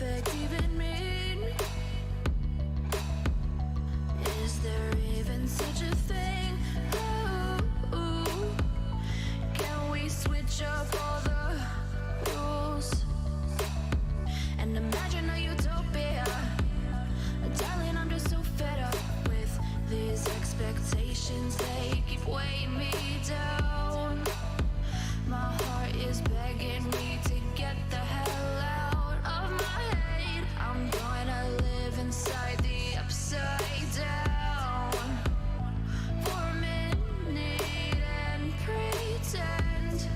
perfect even mean? Is there even such a thing? Ooh, can we switch up all the rules and imagine a utopia? Darling, I'm just so fed up with these expectations. They keep weighing me down. My heart is begging me to get the hell out of my head. I'm gonna live inside the upside down for a minute and pretend,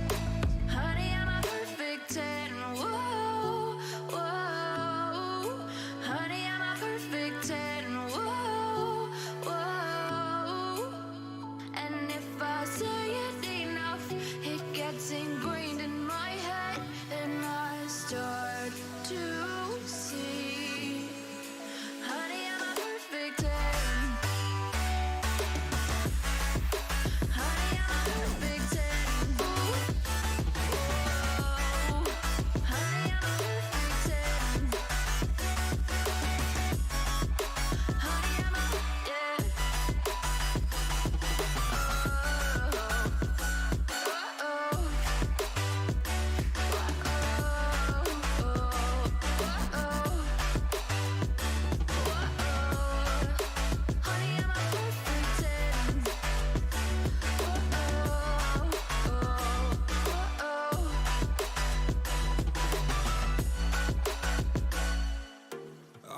honey, I'm a perfect 10. Whoa, whoa, honey, I'm a perfect 10. Whoa, whoa, and if I say it enough, it gets ingrained in my head, and I start to see, honey, I'm a perfect 10. Honey, I'm a perfect 10. Ooh, whoa, honey, I'm a perfect 10. Honey, I'm a, yeah.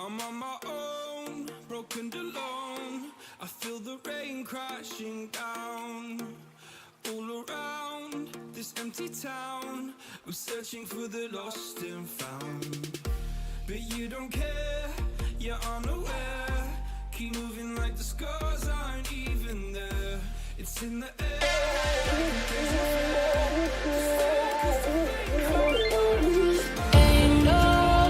I'm on my own, broken alone. I feel the rain crashing down all around this empty town. I'm searching for the lost and found, but you don't care, you're unaware. Keep moving like the scars aren't even there. It's in the Ain't no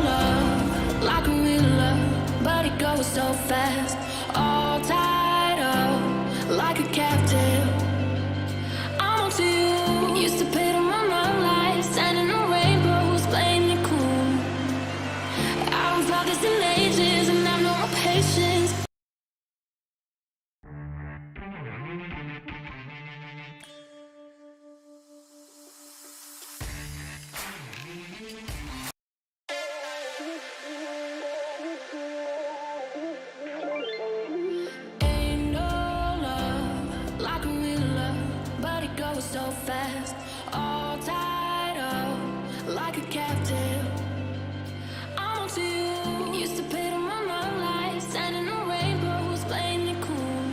love like a real love, but it goes so fast. All tied up like a captive. I'm on to you. Used to pay to my love lights, standing on rainbows, playing it cool. I haven't felt this in ages, and I've no more patience. Ain't no love like a real love, but it goes so fast. All tied up like a captive. I'm on to you. Used to pay to my love lights, standing on rainbows, playing it cool.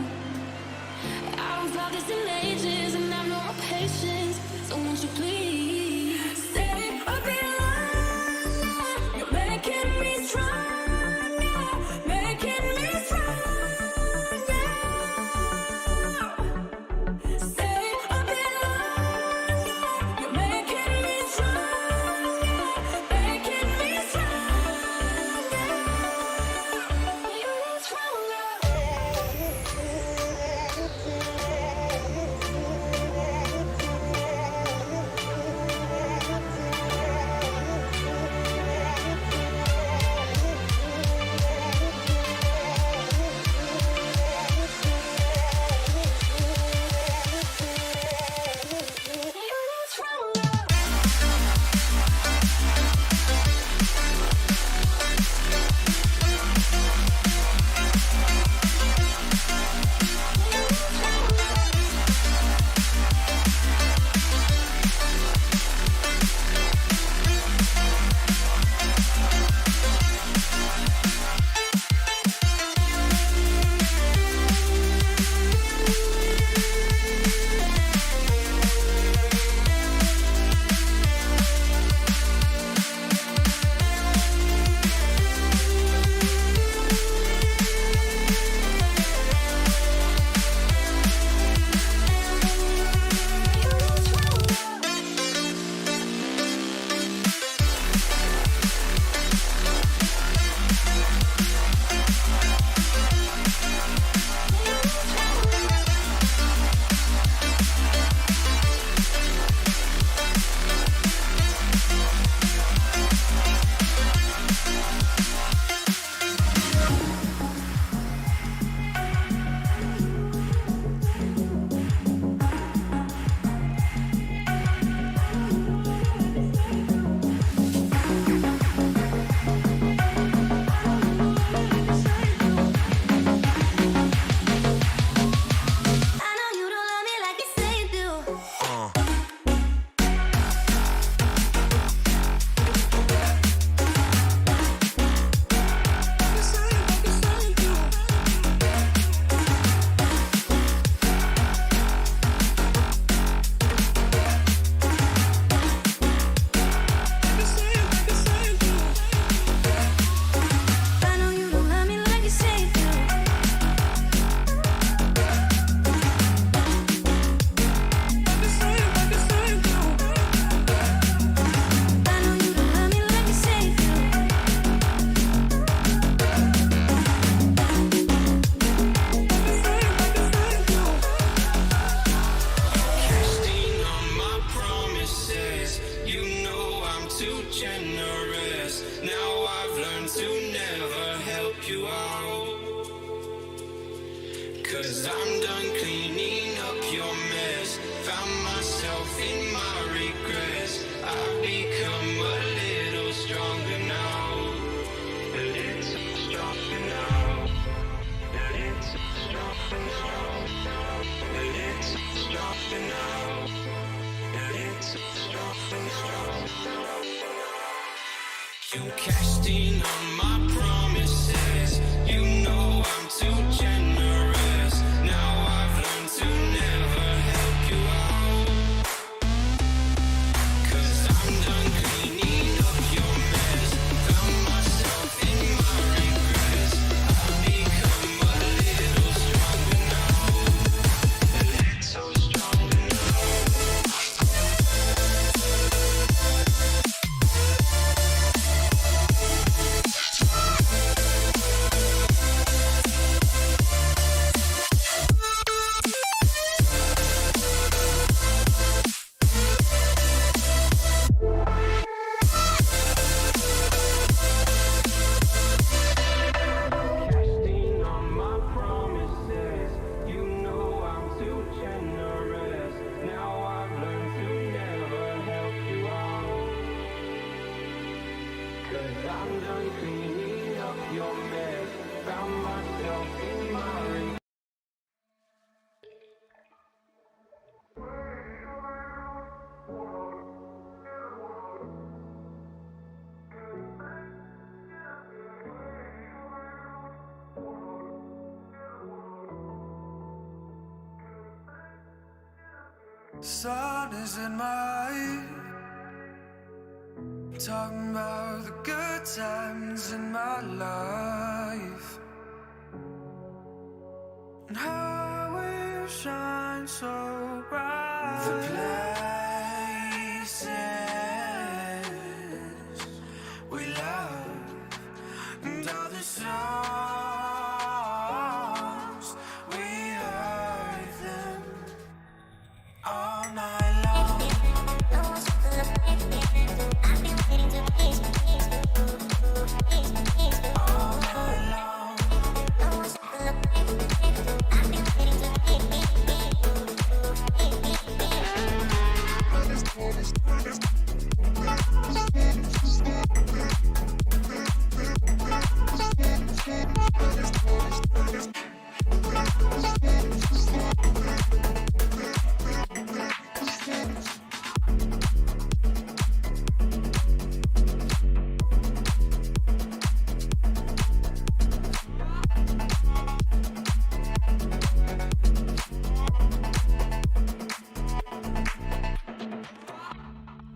I haven't felt this in ages, and I've no more patience. So won't you please stay a bit longer? You're making me stronger, making me stronger. Stay a bit longer. 'Cause I'm done cleaning up your mess. Found myself in my regrets. I've become a little stronger now. A little stronger now. A little stronger now. A little stronger now. A little stronger now. You cashed in on my promises. You know I'm too generous. Now I've learned to never help you out. 'Cause I'm done cleaning up your mess. Found myself in my regrets. I've become a little stronger now. A little stronger now. Casting on my promises. You know I'm too generous. Now I've learned to never help you out. 'Cause I'm done cleaning up your mess. Found myself in my regrets. Sun is in my ear, talking about the good times in my life and how we shine so bright. The places we love and all the songs we heard them all night long. All night long.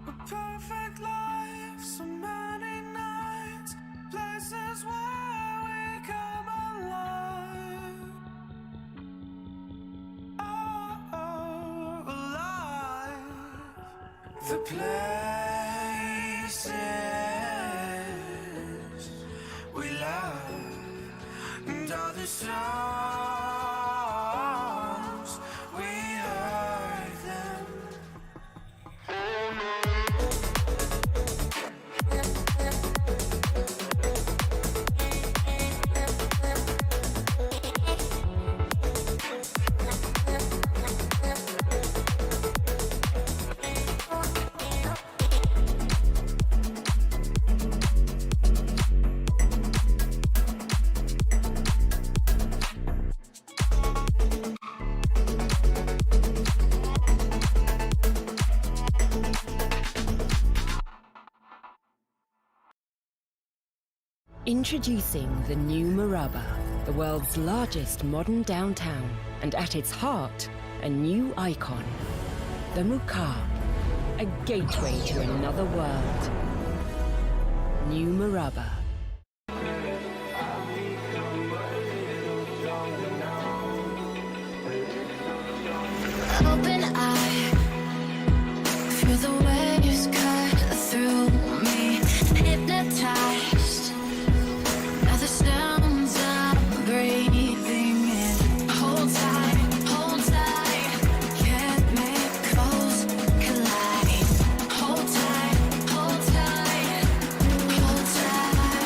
A perfect life, so many nights, places where we come alive. Oh, alive. The places we love and all the songs we heard them. Introducing the new Maraba, the world's largest modern downtown, and at its heart, a new icon. The Mukah, a gateway to another world. New Maraba. Open eye, feel the waves cut through me. Hypnotized by the sounds I'm breathing in. Hold tight, chemicals collide. Hold tight, hold tight, hold tight.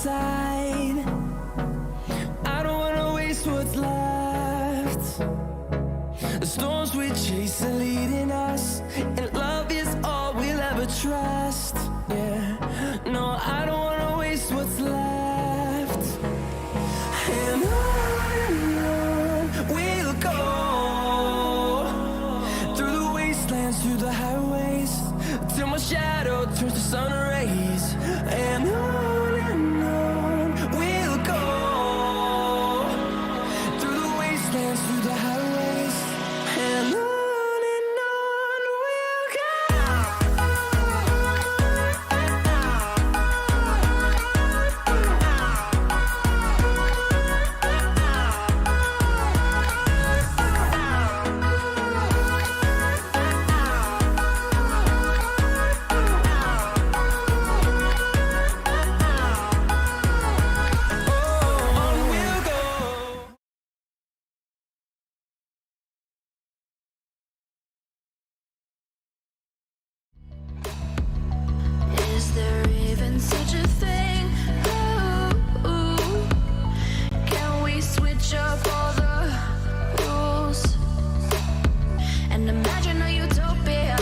inside. I don't wanna waste what's left. The storms we chase are leading us, and love is all we'll ever trust. Yeah, no, I don't wanna waste what's left. And on we'll go, through the wastelands, through the highways, till my shadow turns to sun rays. And on we'll go, through the wastelands, through the highways, and on we'll go. On we'll go. Is there even such a thing? Ooh, can we switch up all the rules and imagine a utopia?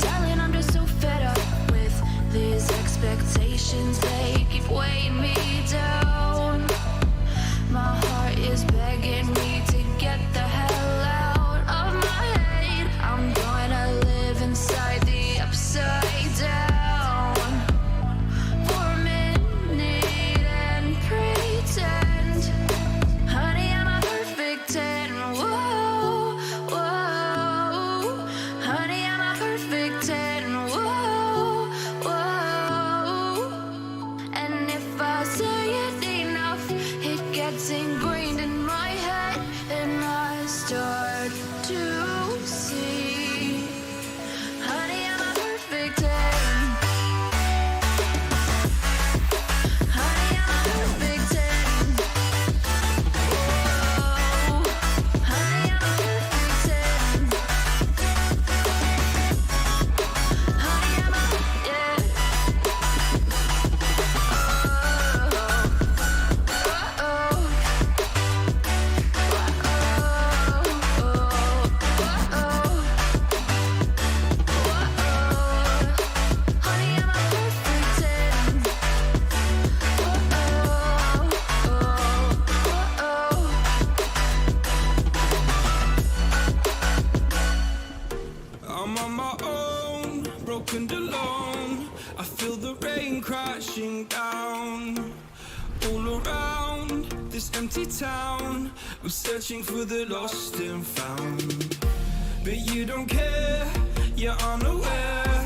Darling, I'm just so fed up with these expectations. They keep weighing me down. My heart is begging me to get the hell out of my head. I'm gonna live inside the upside down for a minute and pretend, honey, I'm a perfect 10. Whoa, whoa, honey, I'm a perfect 10. Whoa, whoa, and if I say it enough, it gets ingrained in my head, and I start to see, honey, I'm a perfect 10. Honey, I'm a perfect 10. Whoa, honey, I'm a perfect 10. Honey, I'm a, yeah. I'm on my own, broken and alone. I feel the rain crashing down all around this empty town. I'm searching for the lost and found, but you don't care, you're unaware.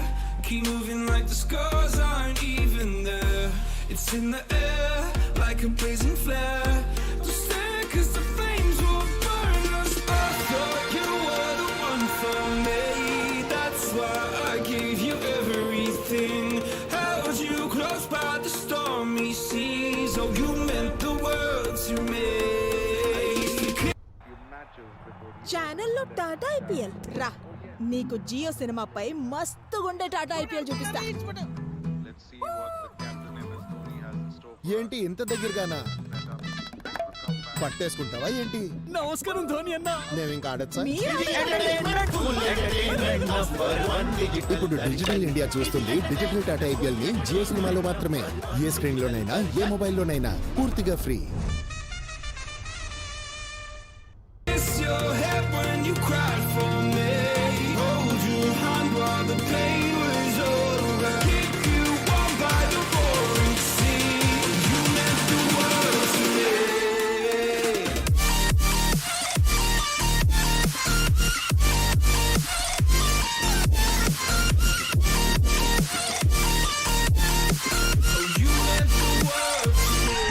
Keep moving like the scars aren't even there. It's in the air like a blazing flare. Don't stare 'cause the flames will burn us. I thought you were the one for me. That's why I gave you everything. Held you close by the stormy seas. Oh, you meant the world to me. ఛానల్లో Tata IPL రా, నీకు జియో సినిమాపై మస్తుగుండే Tata IPL చూపిస్తా. ఏంటి ఇంత దగ్గరగానా? పట్టేసుకుంటావా ఏంటి? నమస్కారం ధోని అన్న. మేము ఇంకా ఆడచ్చా? మీరు ఇప్పుడు డిజిటల్ ఇండియా చూస్తుంది డిజిటల్ టాటా ఐపీఎల్ ని జియో సినిమాలో మాత్రమే. ఏ స్క్రీన్ లోనైనా ఏ మొబైల్లోనైనా పూర్తిగా free. Kiss your head when you cried for me. Hold your hand while the pain was over. Keep you warm by the roaring sea. You meant the world to me. Oh, you meant the world to me.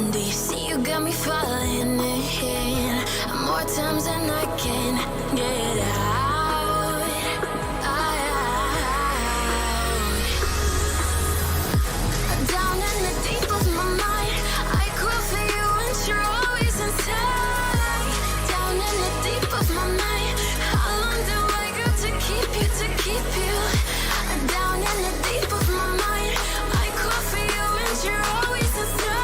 Do you see you got me falling in more times than I can get out? Down in the deep of my mind, I crawl for you and you're always inside. Down in the deep of my mind, how long do I got to keep you, to keep you? Down in the deep of my mind, I crawl for you and you're always inside.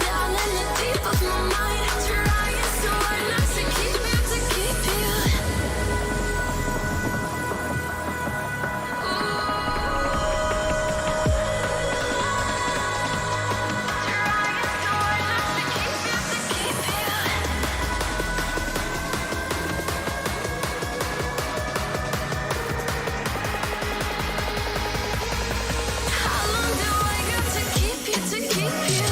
Down in the deep of my mind, trying so hard not to keep you, to keep you. How long do I got to keep you, to keep you?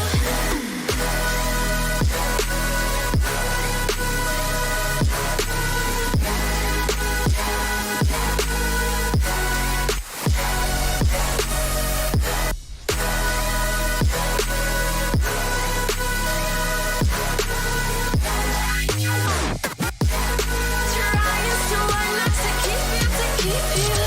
Trying so hard not to keep you, to keep you.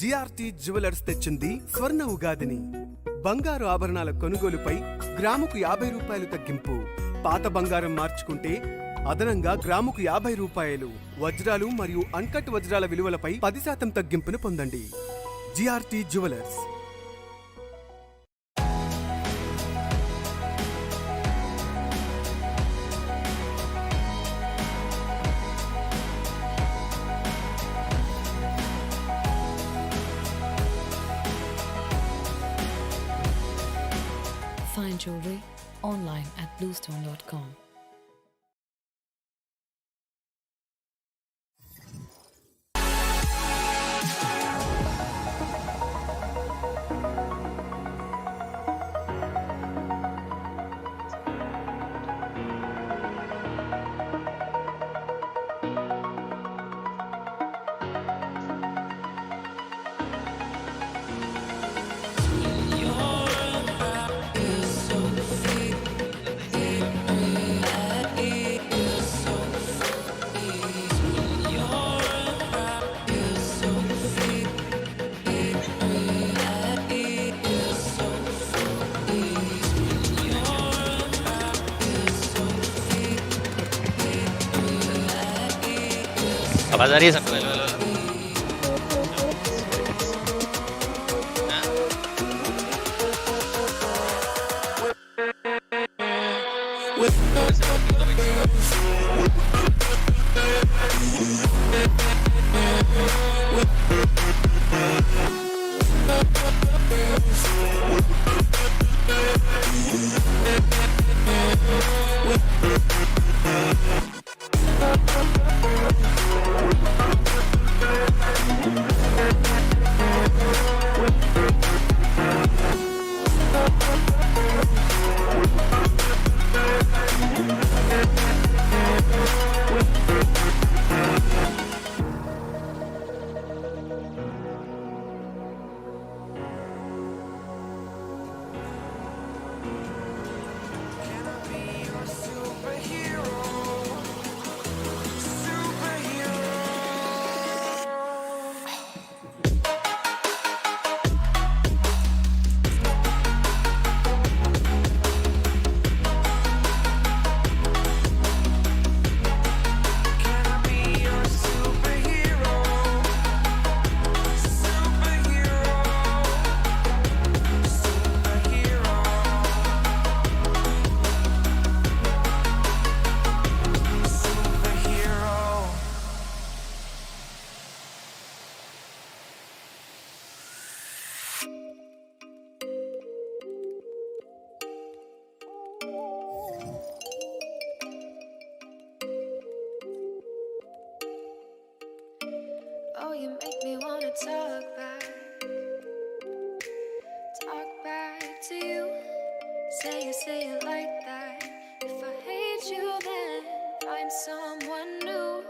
GRT jewellers తెచ్చింది స్వర్ణ ఉగాదిని. బంగారు ఆభరణాల కొనుగోలుపై గ్రాముకు 50 రూపాయలు తగ్గింపు. పాత బంగారం మార్చుకుంటే అదనంగా గ్రాముకు 50 రూపాయలు. వజ్రాలు మరియు అన్కట్ వజ్రాల విలువలపై 10% తగ్గింపును పొందండి. GRT jewellers. Find jewelry online at bluestone.com. आवाज आ रही है सबको? Hello hello hello. to you. Say it like that. If I hate you, then find someone new.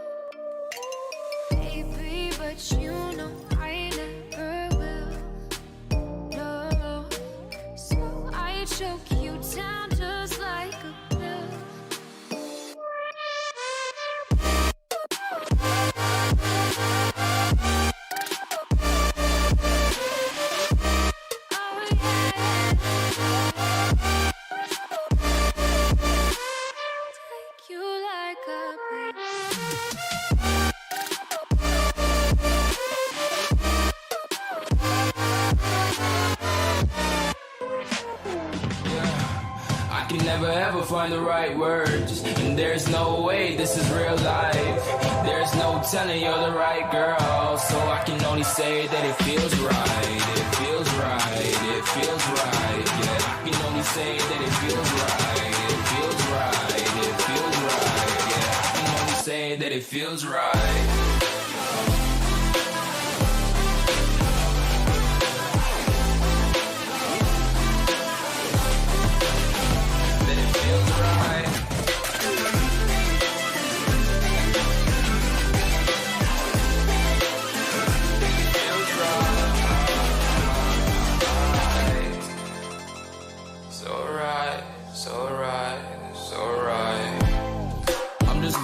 Baby, but you know I never will. No, so I choke you down just like a pill. Take you like a pill. I can never ever find the right words, and there's no way this is real life. There's no telling you're the right girl, so I can only say that it feels right. It feels right. It feels right. Yeah, I can only say that it feels right. It feels right. It feels right. Yeah, I can only say that it feels right.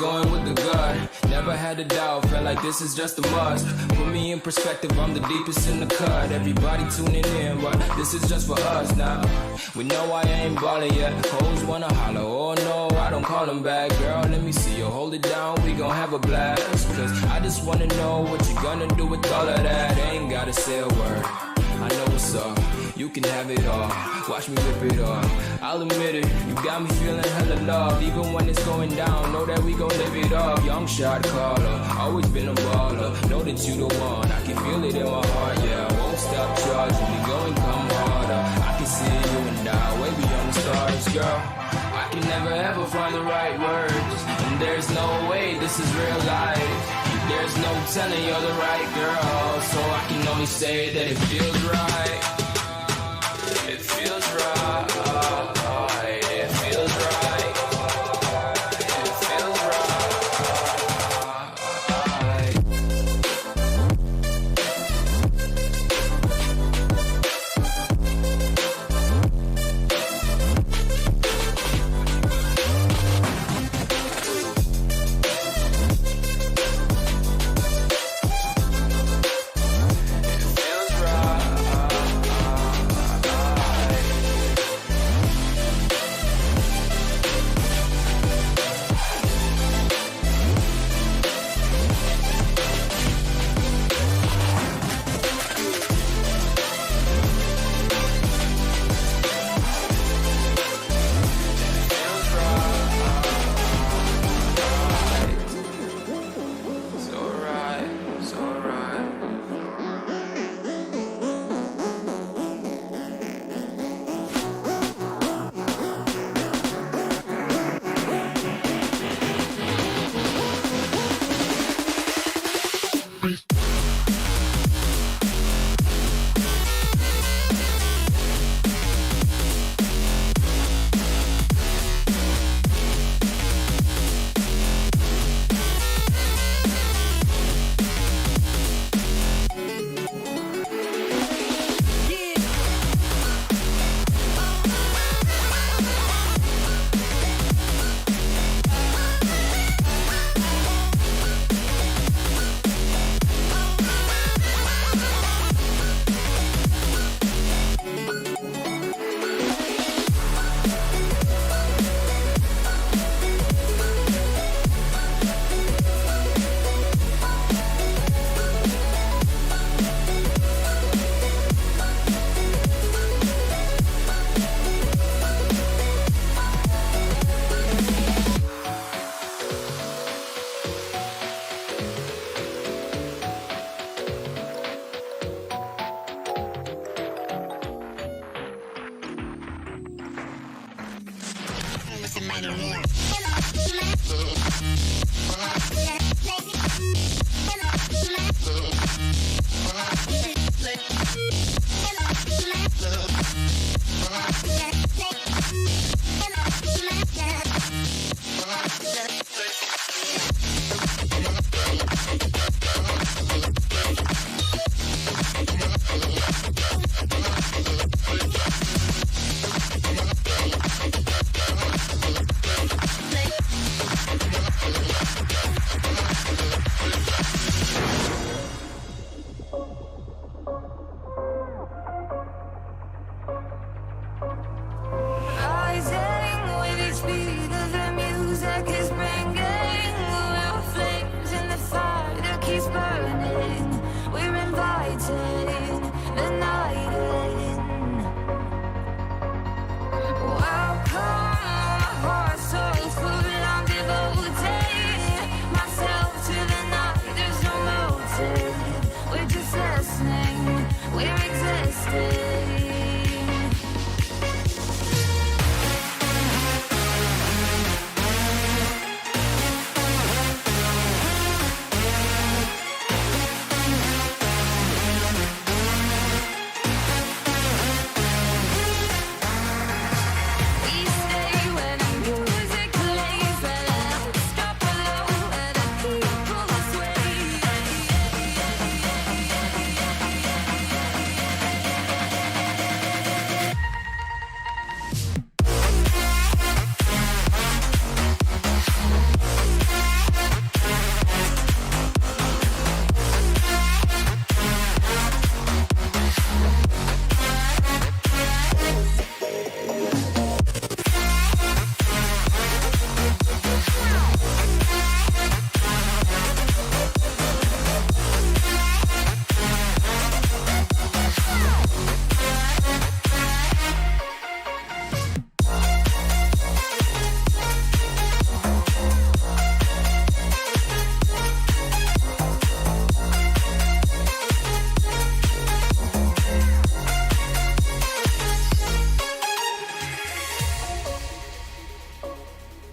Going with the gut, never had a doubt, felt like this is just a must. Put me in perspective, I'm the deepest in the cut. Everybody tuning in, but this is just for us now. We know I ain't ballin' yet. Hoes wanna holler, oh no, I don't call them back. Girl, let me see you hold it down, we gon' have a blast. Cause I just wanna know what you gonna do with all of that. Ain't gotta say a word, I know what's up. You can have it all, watch me rip it off. I'll admit it, you got me feeling hella love. Even when it's going down, know that we gon' live it up. Young shot caller, always been a baller. Know that you the one, I can feel it in my heart. Yeah, I won't stop charging me, go and come harder. I can see you and I, way beyond the stars, girl. I can never ever find the right words, and there's no way this is real life. There's no telling you're the right girl, so I can only say that it feels right. It feels right. It feels right. It feels right.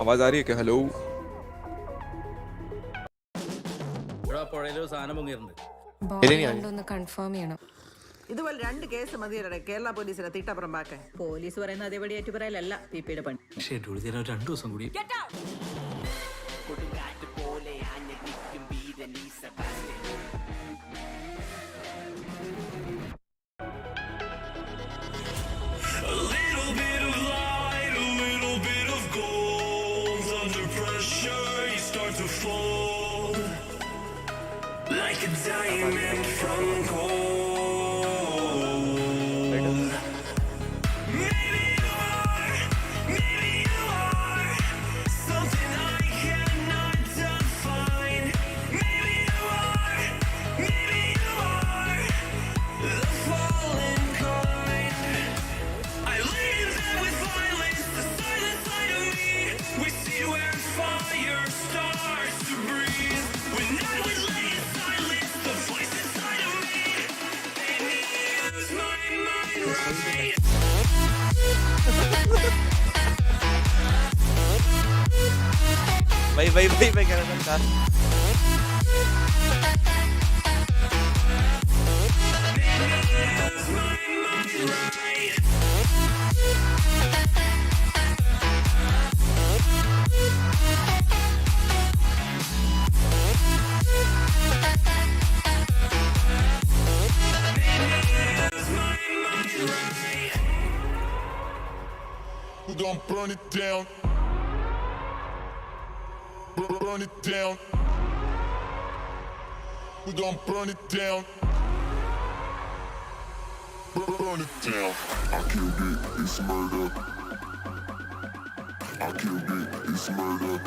आवाज आ रही है क्या? Hello confirm ചെയ്യണം. ഇതുപോലെ 2 case മതിയല്ലേ കേരള പോലീസിലെ തീട്ടപ്പുറം പാക്കാൻ. Police പറയുന്ന അതേപടി ഏറ്റുപറയലല്ല പിപിയുടെ പണി. ഷെഡ്യൂൾ ചെയ്യാൻ 2 ദിവസം കൂടി. A little bit of light, a little bit of gold. Under pressure, you start to fold like a diamond from gold. Maybe you are something I cannot define. Maybe you are the fallen kind. I live there with violence, the silent side of me. We see where fire starts to breathe. When I would lay in silence, the voice inside of me made me use my mind right. भाई मैं कह रहा था Use my mind right. Use my mind right. We're gonna burn it down. Burn it down. We're gonna burn it down. Burn it down. I killed it, it's murder. I killed it, it's murder.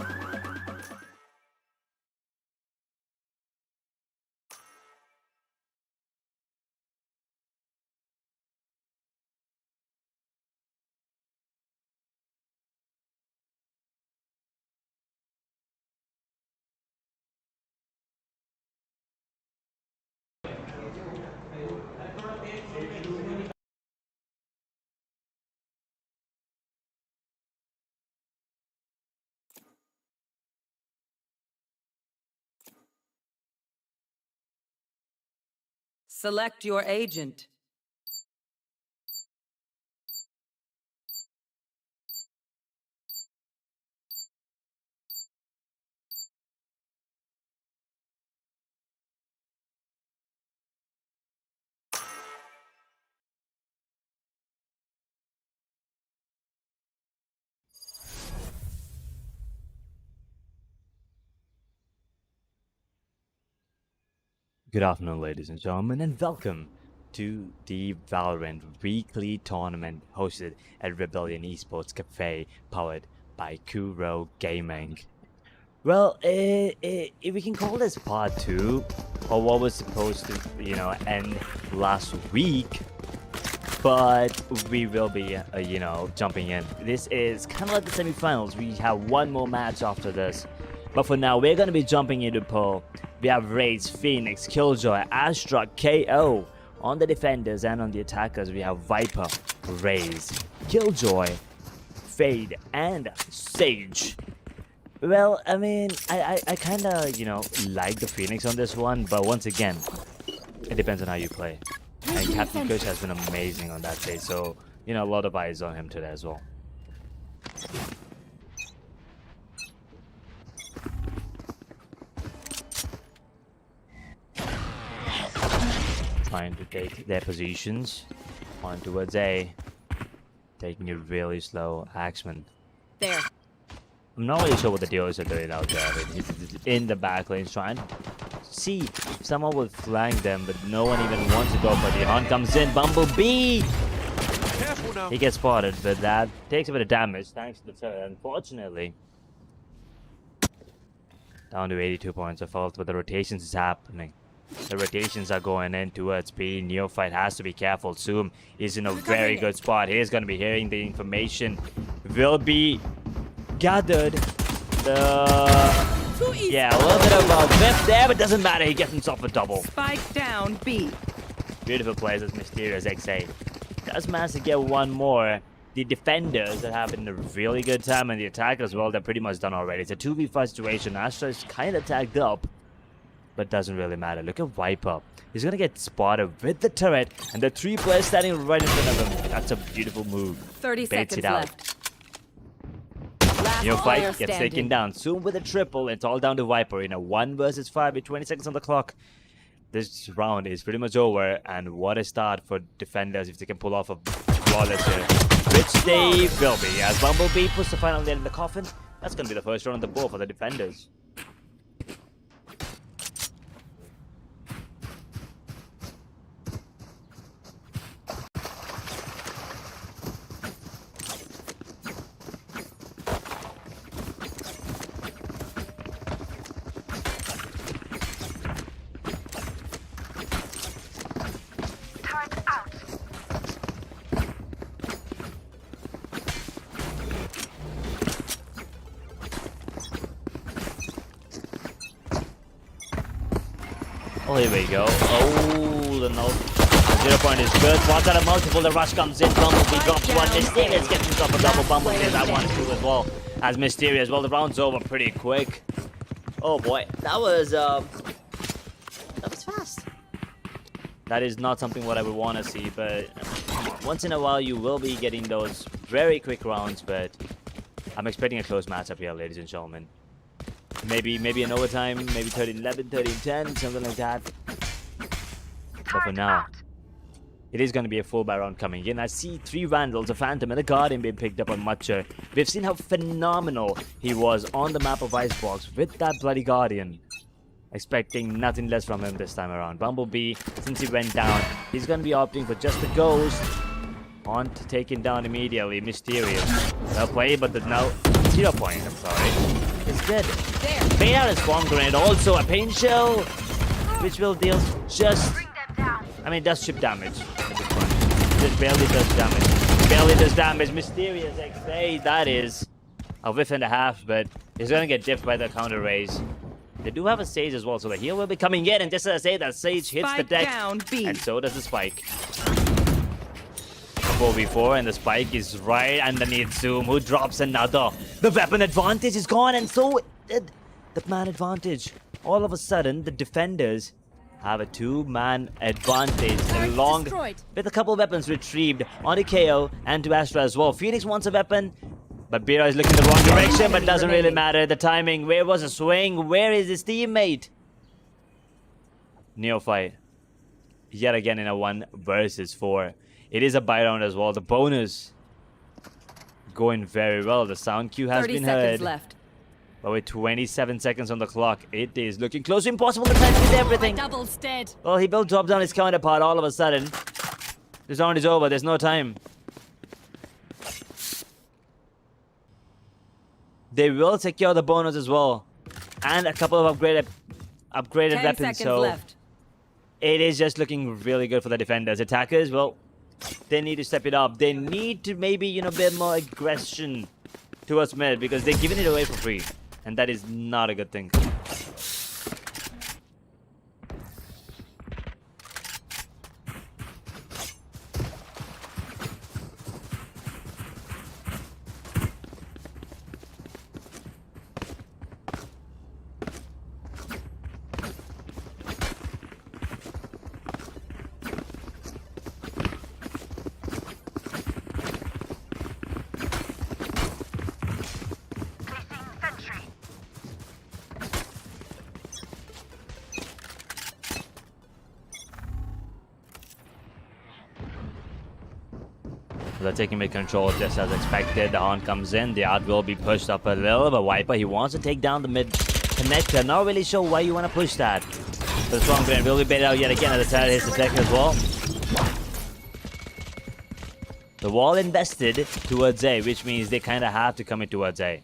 Select your agent. Good afternoon, ladies and gentlemen, and welcome to the Valorant weekly tournament hosted at Rebellion Esports Cafe, powered by Kuro Gaming. Well, if we can call this part 2, or what was supposed to, end last week, but we will be, jumping in. This is kind of like the semifinals. We have one more match after this. But for now, we're going to be jumping into pool. We have Raze, Phoenix, Killjoy, Astra, KO. On the defenders and on the attackers, we have Viper, Raze, Killjoy, Fade, and Sage. Well, I mean, I kind of, like the Phoenix on this one. But once again, it depends on how you play. And Captain Kush has been amazing on that day. So, a lot of eyes on him today as well. Trying to take their positions on towards A, taking it really slow. Axeman. There. I'm not really sure what the dealers are doing out there. He's in the back lanes trying to see if someone will flank them, but no one even wants to go for the hunt. Comes in, Bumblebee! Careful now. He gets spotted, but that takes a bit of damage thanks to the third, unfortunately. Down to 82 points of health, but the rotations is happening. The rotations are going in towards B. Neophyte has to be careful. Zoom is in a very good spot. He's going to be hearing the information. Will be gathered. Yeah, a little bit of a whip there, but doesn't matter. He gets himself a double. Spike down B. Beautiful plays as Mysterious XA. Does manage to get one more. the defenders are having a really good time, and the attackers as well, they're pretty much done already. It's a 2v5 situation. Astra is kind of tagged up, but doesn't really matter. Look at Viper. He's going to get spotted with the turret, and the 3 players standing right in front of him. That's a beautiful move. 30 Baits seconds it out. left. Last Your player fight gets standing. taken down. Soon with a triple, it's all down to Viper in a 1 versus 5 with 20 seconds on the clock. This round is pretty much over, and what a start for defenders if they can pull off a flawless here, which they will be. As Bumblebee puts the final nail in the coffin, that's going to be the first round on the board for the defenders. Oh, here we go. Oh, the no. 0 point is good. One out of multiple. The rush comes in. Bumblebee drops one. Mysterious gets himself a double. Bumblebee that one too as well. As Mysterious. Well, the round's over pretty quick. Oh boy, that was fast. That is not something what I would want to see, but once in a while you will be getting those very quick rounds. But I'm expecting a close matchup here, ladies and gentlemen. Maybe an overtime, maybe 13-11, 13-10, something like that. But for now, it is going to be a full buy round coming in. I see 3 Vandals, a Phantom, and a Guardian being picked up on Matcher. We've seen how phenomenal he was on the map of Icebox with that bloody Guardian. Expecting nothing less from him this time around. Bumblebee, since he went down, he's going to be opting for just the Ghost on to take him down immediately. Mysterious. Well played, but now 0 point, I'm sorry. It's good. Bait out his bomb grenade, also a pain shell, which will deal just, I mean, it does chip damage. Just barely does damage. Barely does damage. Mysterious XA, that is a whiff and a half, but he's gonna get diffed by the counter raise. They do have a Sage as well, so the heal will be coming in, and just as I say, that Sage hits the deck, and so does the Spike. 4v4, and the Spike is right underneath Zoom, who drops another. The weapon advantage is gone, and so the man advantage. All of a sudden, the defenders have a 2-man advantage along with a couple of weapons retrieved onto KO and to Astra as well. Phoenix wants a weapon, but Bira is looking the wrong direction, but doesn't really matter. The timing, where was the swing? Where is his teammate? Neophyte, yet again in a 1 versus 4. It is a buy round as well. The bonus going very well. The sound cue has been heard. 30 seconds left. But with 27 seconds on the clock, it is looking close to impossible to time with everything. Double's dead. Well, he will drop down his counterpart all of a sudden. This round is over. There's no time. They will secure the bonus as well. And a couple of upgraded 10 weapons. seconds So left. it is just looking really good for the defenders. Attackers, well, they need to step it up. They need to maybe, you know, a bit more aggression towards mid, because they're giving it away for free. And that is not a good thing. They're taking mid control just as expected. The horn comes in. The art will be pushed up a little. But Viper, he wants to take down the mid connector. Not really sure why you want to push that. The strong grenade will be baited out yet again as the turret hits the second as well. The wall invested towards A, which means they kind of have to come in towards A.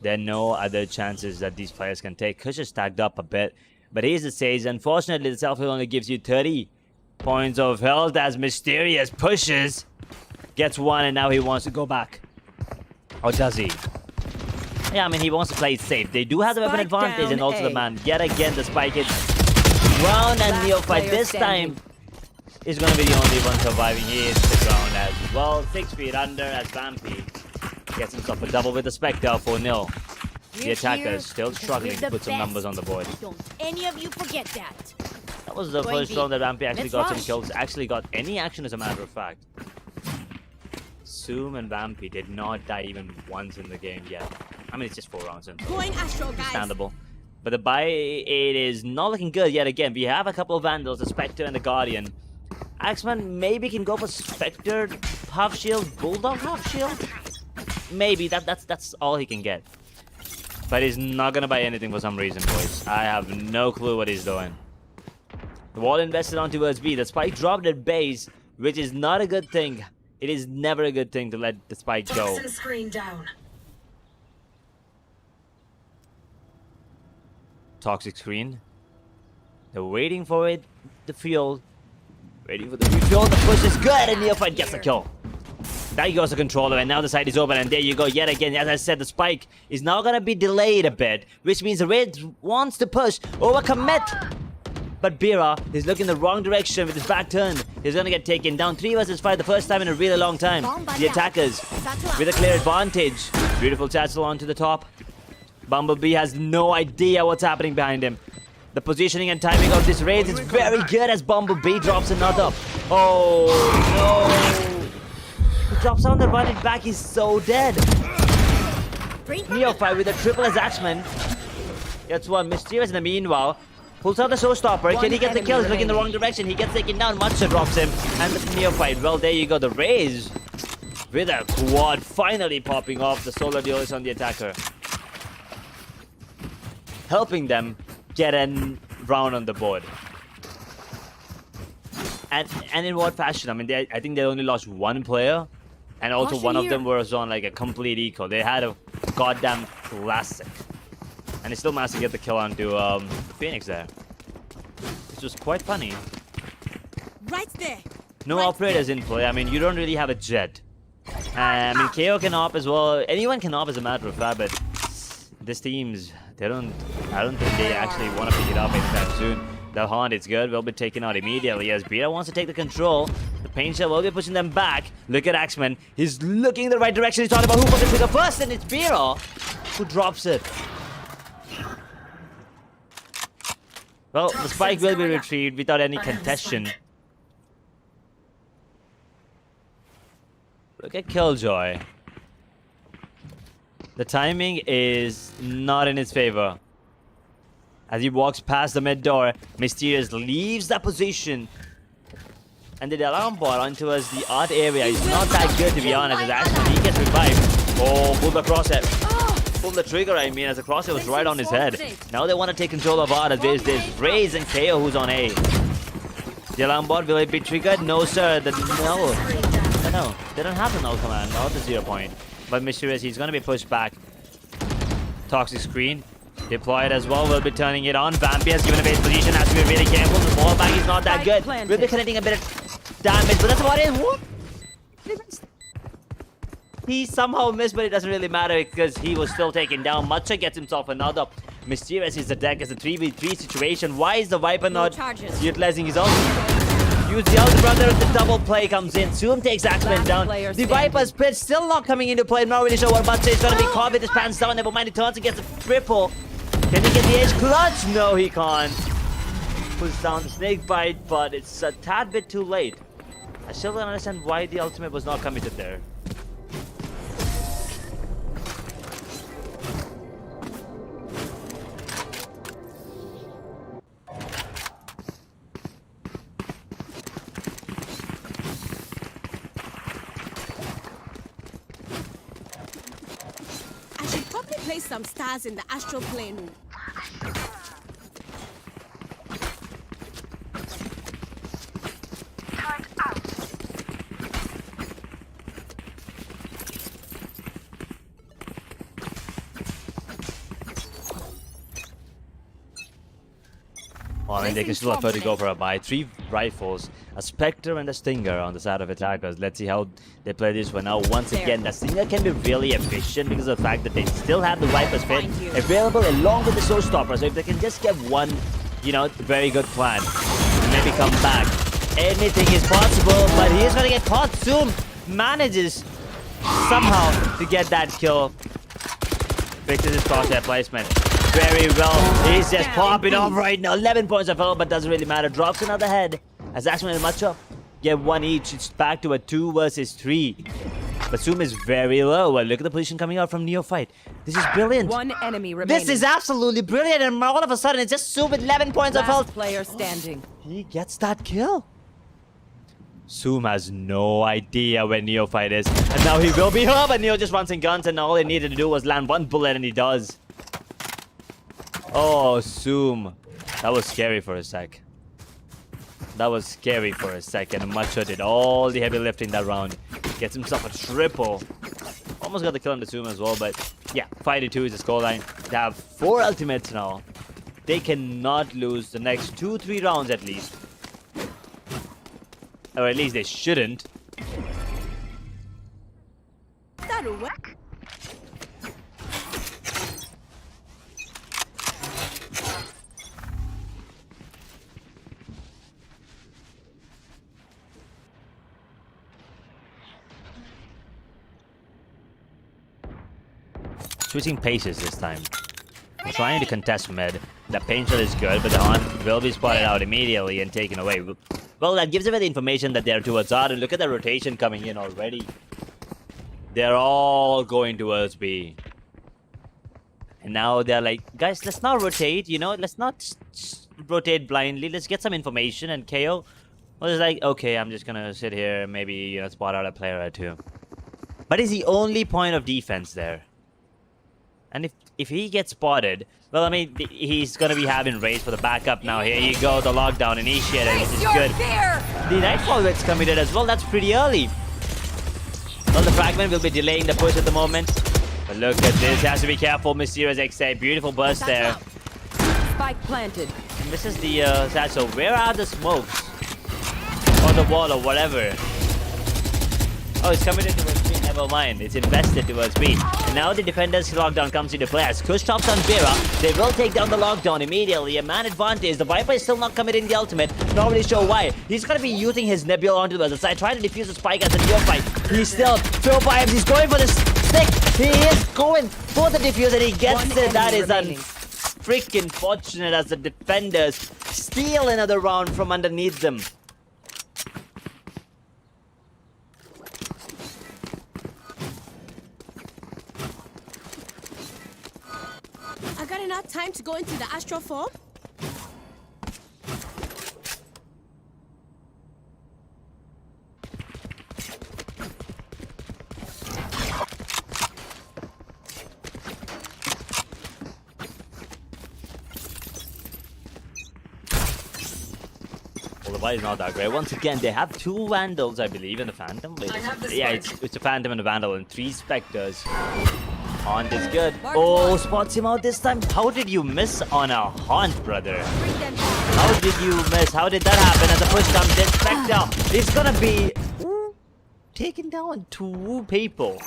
There are no other chances that these players can take. Kush is stacked up a bit. But here's the Sage. Unfortunately, the self-heal only gives you 30 points of health as Mysterious pushes. Gets 1 and now he wants to go back. Or does he? Yeah, I mean, he wants to play it safe. They do have the weapon advantage and also the man. Yet again, the Spike hits ground, and Neophyte this time is going to be the only one surviving. He hits the ground as Well, 6 feet under as Vampy gets himself a double with the Spectre, 4-0. The attacker is still struggling to put some numbers on the board. Don't any of you forget that. That was the first round that Vampy actually got some kills. Actually got any action, as a matter of fact. Zoom and Vampy did not die even once in the game yet. I mean, it's just 4 rounds in. Going Astro, guys. Understandable. But the buy, it is not looking good yet again. We have a couple of Vandals, the Spectre and the Guardian. Axeman maybe can go for Spectre half shield, Bulldog half shield. Maybe that's all he can get. But he's not gonna buy anything for some reason, boys. I have no clue what he's doing. The wall invested on towards B. The spike dropped at base, which is not a good thing. It is never a good thing to let the spike go. Screen down. Toxic screen. They're waiting for it. The field. Waiting for the refuel. The push is good, and Neophyte gets the kill. There goes the controller, and now the side is open, and there you go yet again. As I said, the spike is now gonna be delayed a bit, which means the Red wants to push, overcommit. But Bira is looking the wrong direction with his back turned. He's gonna get taken down. 3 versus 5, the first time in a really long time. The attackers with a clear advantage. Beautiful tassel onto the top. Bumblebee has no idea what's happening behind him. The positioning and timing of this raid is very good as Bumblebee drops another. Oh no! He drops on the running back, he's so dead. Neophyte with a triple as Axeman. Gets one. Mysterious in the meanwhile. Pulls out the showstopper. Can he get the kill? He's looking in the wrong direction. He gets taken down. Matcha drops him. And the Neophyte. Well, there you go. The Raze with a quad finally popping off. The solo duel is on the attacker. Helping them get a round on the board. And in what fashion? I mean, I think they only lost 1 player. And also one of them was on like a complete eco. They had a goddamn classic. And he still managed to get the kill onto Phoenix there. Which was quite funny. Right there. No operators in play. I mean, you don't really have a jet. I mean, KO can op as well. Anyone can op as a matter of fact, but these teams, I don't think they actually want to pick it up anytime soon. The Haunt is good, will be taken out immediately as Bira wants to take the control. The Pain Shell will be pushing them back. Look at Axeman. He's looking in the right direction. He's talking about who put the trigger first, and it's Bira who drops it. Well, the spike will be retrieved without any contention. Look at Killjoy. The timing is not in his favor. As he walks past the mid door, Mysterious leaves that position. And the alarm bot onto us the art area is not that good, to be honest, as actually he gets revived. Oh, pull the crosshair. Pull the trigger, I mean, as the crosshair was right on his head. Now they want to take control of art as there's Raze and KO who's on A. The alarm bot, will it be triggered? No, sir. No, they don't have the null command, not the 0 point. But Mysterious, he's going to be pushed back. Toxic screen. Deployed as well, will be turning it on. Vampy has given a base position, has to be really careful. The ball back is not that good. Will be connecting a bit of damage, but that's about it. What? He somehow missed, but it doesn't really matter because he was still taken down. Matcha gets himself another. Mysterious is the deck as a 3v3 situation. Why is the Viper not utilizing his ult? Use the ult, brother. The double play comes in. Zoom takes Axeman down. The Viper's pitch still not coming into play. I'm not really sure what Matcha is going to be caught with his pants down. Never mind, he turns and gets a triple. Can he get the edge clutch? No, he can't. Puts down the snake bite, but it's a tad bit too late. I still don't understand why the ultimate was not committed there. I should probably place some stars in the astral plane. Well, I mean, they can still afford to go for a buy. 3 rifles, a Spectre and a Stinger on the side of attackers. Let's see how they play this one. Now, once again, the Stinger can be really efficient because of the fact that they still have the Viper's Fit available along with the Showstopper. So if they can just get one, you know, very good plan, and maybe come back, anything is possible. But he is going to get caught soon. manages somehow to get that kill. Fixes his crosshair placement very well. He's just popping off right now. 11 points of health, but doesn't really matter. Drops another head. As Axman and Macho get one each, it's back to a 2 versus 3. But Zoom is very low. Well, look at the position coming out from Neophyte. This is brilliant. One enemy remaining. This is absolutely brilliant, and all of a sudden it's just Zoom with 11 points of health. Player standing. He gets that kill. Zoom has no idea where Neophyte is, and now he will be home. But Neo just runs in guns, and all he needed to do was land one bullet, and he does. Oh, Zoom. That was scary for a sec. That was scary for a second. And Macho did all the heavy lifting that round. Gets himself a triple. Almost got the kill on the Zoom as well, but yeah, 5-2 is the scoreline. They have 4 ultimates now. They cannot lose the next 2-3 rounds at least. Or at least they shouldn't. That'll work. Switching paces this time. Trying to contest mid. The paint shot is good, but the hunt will be spotted out immediately and taken away. Well, that gives away the information that they're towards R, and look at the rotation coming in already. They're all going towards B. And now they're like, guys, let's not rotate, you know? Let's not rotate blindly. Let's get some information. And KO was like, okay, I'm just gonna sit here, maybe, you know, spot out a player or two. But he's the only point of defense there. And if he gets spotted, well, I mean, he's going to be having rage for the backup now. Here you go, the lockdown initiated, which is good. The Nightfall gets committed as well. That's pretty early. Well, the Fragment will be delaying the push at the moment. But look at this. Has to be careful. Mysterious XA. Beautiful burst there. Spike planted. And this is the Satchel. Where are the smokes? Or the wall or whatever. Oh, it's coming into towards B. Never mind. It's invested towards B. And now the defender's lockdown comes into play. As Kush chops on Vera, they will take down the lockdown immediately. A man advantage. The Viper is still not committing the ultimate. Not really sure why. He's going to be using his Nebula onto the other side, trying to defuse the spike as a Neophyte. He's still Phil vibes. He's going for the stick. He is going for the defuse and he gets it. That is freaking fortunate as the defenders steal another round from underneath them. I got enough time to go into the astral form? Well, the fight is not that great. Once again, they have 2 Vandals, I believe, in the Phantom. Wait, yeah, it's a Phantom and a Vandal and 3 Spectres. Haunt is good. Oh, spots him out this time. How did you miss on a Haunt, brother? How did you miss? How did that happen? As the push comes in, Spectre is gonna be taking down 2 people.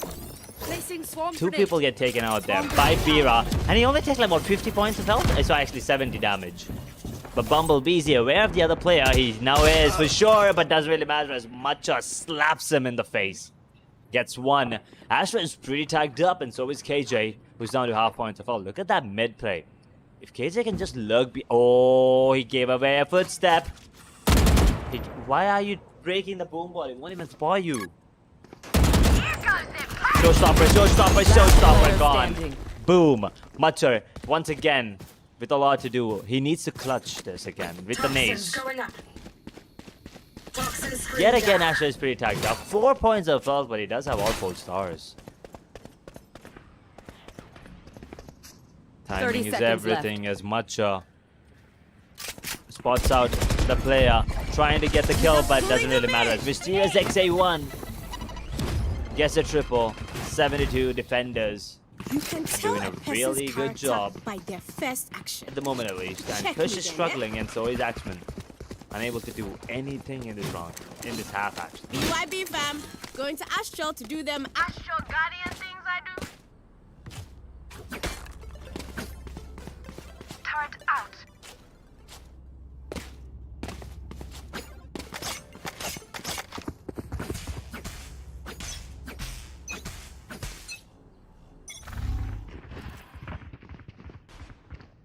Placing swarm 2 people get taken out there by Bira, and he only takes like about 50 points of health. So actually 70 damage. But Bumblebee's aware of the other player. He now is for sure, but doesn't really matter as much as slaps him in the face. Gets 1. Astra is pretty tagged up, and so is KJ, who's down to half points of health. Look at that mid play. If KJ can just lurk oh, he gave away a footstep. Why are you breaking the boom ball? It won't even spoil you. Showstopper, gone. Boom. Mutcher, once again, with a lot to do. He needs to clutch this again with the mace. Yet again, Asher is pretty tagged up. 4 points of health, but he does have all 4 stars. Timing is everything as Macha spots out the player, trying to get the kill, but doesn't really matter. As Mysterious XA1 gets a triple. 72 defenders. You can tell doing a really good job by their first action. at the moment at least. And Check Kush me is then, struggling, and so is Axman. Unable to do anything in this round, in this half actually. BYB fam, going to Astral to do them Astral Guardian things I do. Turret out.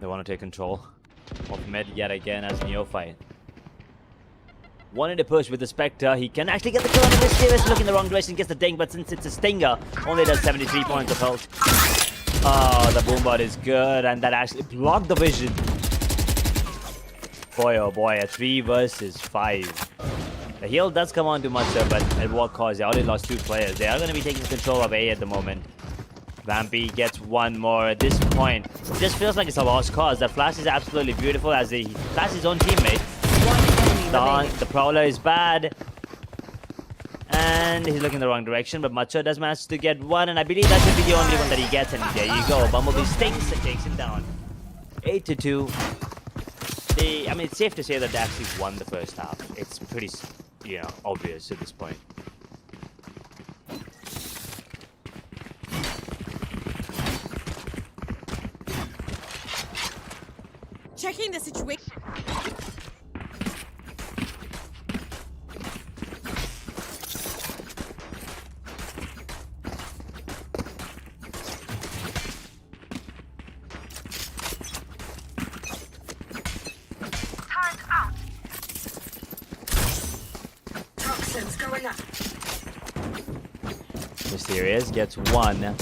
They want to take control of mid yet again as Neophyte. Wanted to push with the Spectre. He can actually get the kill on the Mysterious. Looking the wrong direction, gets the ding, but since it's a Stinger, only does 73 points of health. Oh, the Boombot is good, and that actually blocked the vision. Boy, oh boy, a 3 versus 5. The heal does come on to Matcha, but at what cost? They already lost 2 players. They are going to be taking control of A at the moment. Vampy gets one more at this point. It just feels like it's a lost cause. That flash is absolutely beautiful as he flashes his own teammate. The Prowler is bad. And he's looking the wrong direction, but Macho does manage to get one, and I believe that should be the only one that he gets, and there you go. Bumblebee stinks and takes him down. 8-2. I mean, it's safe to say that they actually won the first half. It's pretty, obvious at this point. Checking the situation. Mysterious gets one,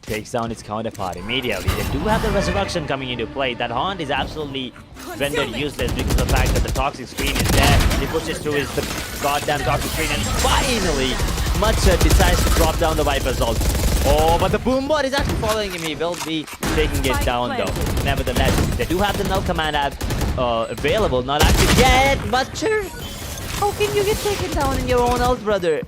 takes down its counterpart immediately. They do have the Resurrection coming into play. That Haunt is absolutely rendered useless because of the fact that the Toxic Screen is there. He pushes through his goddamn Toxic Screen, and finally, Matcha decides to drop down the Viper's ult. Oh, but the Boombot is actually following him. He will be taking it down though. Nevertheless, they do have the null command app available, not active yet. Matcha, how can you get taken down in your own ult, brother?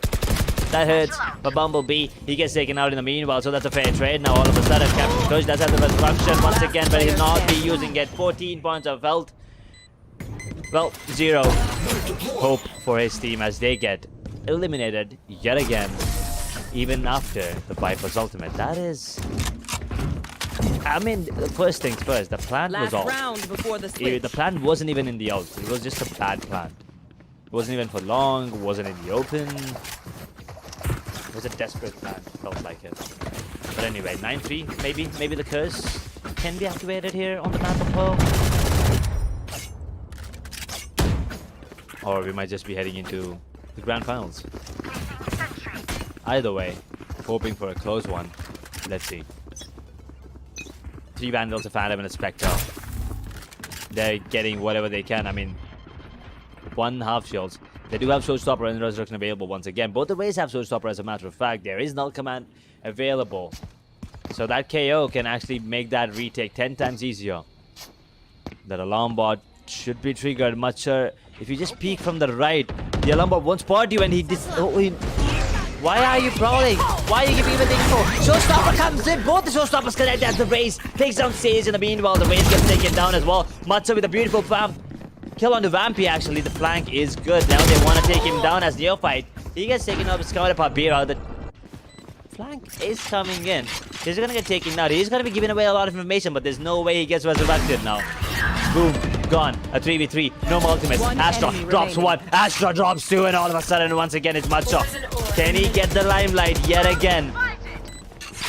That hurts for Bumblebee. He gets taken out in the meanwhile, so that's a fair trade. Now all of a sudden, Captain Kush does have the Resurrection once again, but he'll not be using it. 14 points of health. Well, 0 hope for his team as they get eliminated yet again, even after the Viper's ultimate. That is... I mean, first things first, the plan was off. The plan wasn't even in the ult. It was just a bad plan. It wasn't even for long, it wasn't in the open. It was a desperate plan, felt like it. But anyway, 9-3, maybe the curse can be activated here on the map of Pearl. Or we might just be heading into the grand finals. Either way, hoping for a close one. Let's see. 3 Vandals, a Phantom, and a Spectre. They're getting whatever they can. I mean, 1 half shields. They do have Showstopper and Resurrection available once again. Both the ways have Showstopper, as a matter of fact. There is null command available. So that KO can actually make that retake 10 times easier. That alarm bot should be triggered much. If you just peek from the right, the alarm bot won't spot you, and why are you prowling? Why are you giving him the info? Showstopper comes in. Both the Showstoppers connect as the Raze takes down Sage in the meanwhile. The Raze gets taken down as well. Matcha with a beautiful kill on the Vampy, actually. The flank is good. Now they want to take him down as Neophyte. He gets taken off his counterpart, Bira. The flank is coming in. He's going to get taken out. He's going to be giving away a lot of information, but there's no way he gets resurrected now. Boom. Gone. A 3v3. No more ultimates. Astra drops 1. Astra drops 2. And all of a sudden, once again, it's Matcha. Can he get the limelight yet again?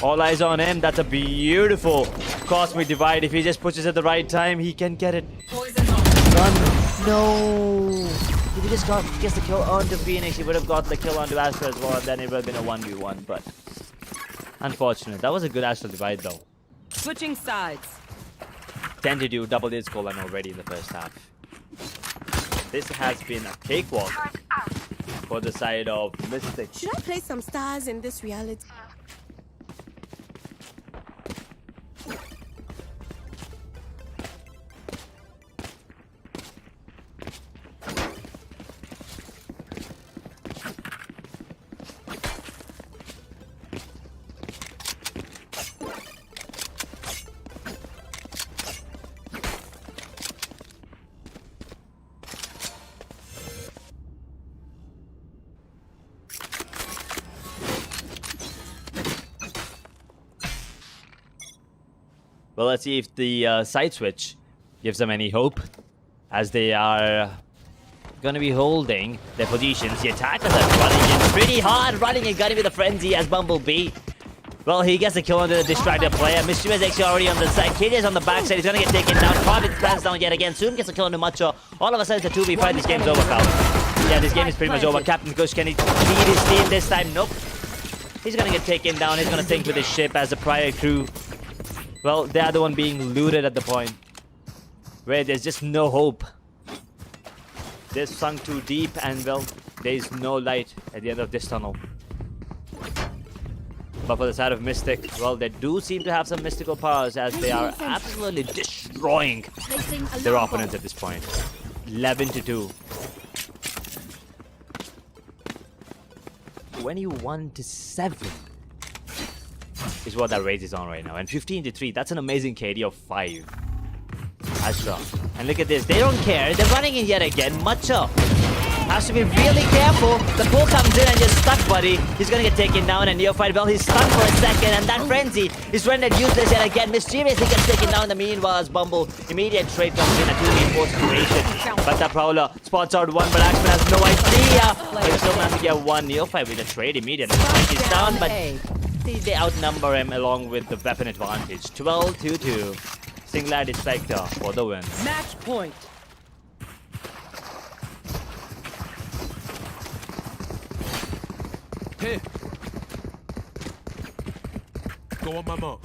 All eyes on him. That's a beautiful Cosmic Divide. If he just pushes at the right time, he can get it. No! If he just gets the kill onto Phoenix, he would have got the kill onto Astra as well, and then it would have been a 1v1, but unfortunate. That was a good Astral Divide though. Switching sides. 10-2, double his goal line already in the first half. This has been a cakewalk for the side of Mystic. Should I play some stars in this reality? Well, let's see if the side switch gives them any hope, as they are going to be holding their positions. The attackers are running in pretty hard, running and gunning with a frenzy as Bumblebee Well, he gets a kill onto the distracted player. Mischievous actually already on the side. KJ is on the backside. He's gonna get taken down. Carvin plans down yet again. Soon gets a kill onto Macho. All of a sudden, it's a 2v5. This game's over, pal. Yeah, this game is pretty much over. Captain Kush, can he lead his team this time? Nope. He's gonna get taken down. He's gonna sink with his ship as the prior crew. Well, they are the one being looted at the point where there's just no hope. They're sunk too deep, and well, there is no light at the end of this tunnel. But for the side of Mystic, well, they do seem to have some mystical powers as they are absolutely destroying their opponents at this point. 11-2. 21-7 is what that race is on right now. And 15-3, that's an amazing KD of 5. Astra. And look at this, they don't care. They're running in yet again. Macho has to be really careful. The pull comes in and just stuck, buddy. He's gonna get taken down, and Neophyte, well, he's stuck for a second, and that frenzy is rendered useless yet again. Mischievous, he gets taken down in the meanwhile as Bumble. Immediate trade comes in, a 2v4 situation. But the Prowler spots out one, but Axman has no idea. He still managed to get one. Neophyte with a trade immediately. He's down, but they outnumber him along with the weapon advantage. 12-2. Singularity Spectre for the win. Match point. Here. Go on my mark.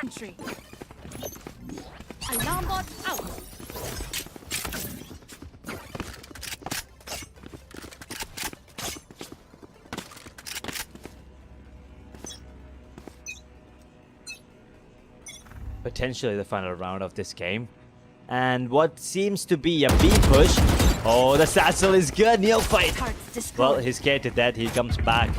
Entry. Alarm bot out. Potentially the final round of this game. And what seems to be a B push. Oh, the Sassel is good. Neophyte. Well, he's scared to death. He comes back.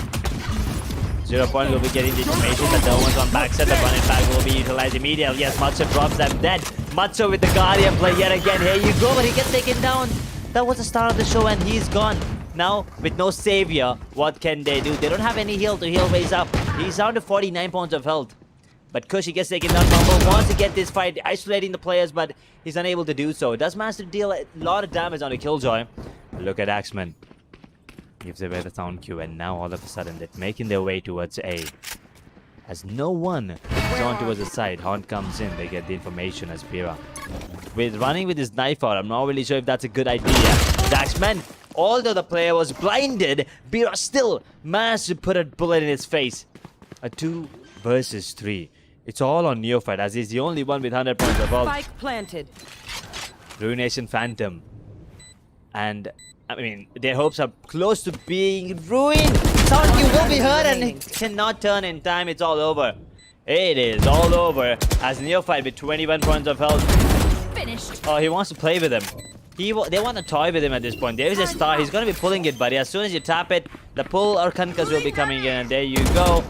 0 Point will be getting the information that no one's on backside. The run it back will be utilized immediately. Yes, Macho drops them dead. Macho with the Guardian play yet again. Here you go, but he gets taken down. That was the start of the show, and he's gone. Now, with no savior, what can they do? They don't have any heal to heal ways up. He's down to 49 points of health. But Kushi gets taken down. Bumble wants to get this fight, isolating the players, but he's unable to do so. Does manage to deal a lot of damage on the Killjoy. Look at Axman. Gives away the sound cue, and now all of a sudden they're making their way towards A. As no one is on towards the side, Haunt comes in, they get the information as Pira. With running with his knife out, I'm not really sure if that's a good idea. Axman, although the player was blinded, Pira still managed to put a bullet in his face. A 2 versus 3. It's all on Neophyte, as he's the only one with 100 points of health. Spike planted. Ruination Phantom. And, I mean, their hopes are close to being ruined. Sound you will be hurt and it cannot turn in time. It's all over. It is all over. As Neophyte with 21 points of health. Finished. Oh, he wants to play with him. They want to toy with him at this point. There is a star. He's going to be pulling it, buddy. As soon as you tap it, the pull or Kankas will be coming in. And there you go.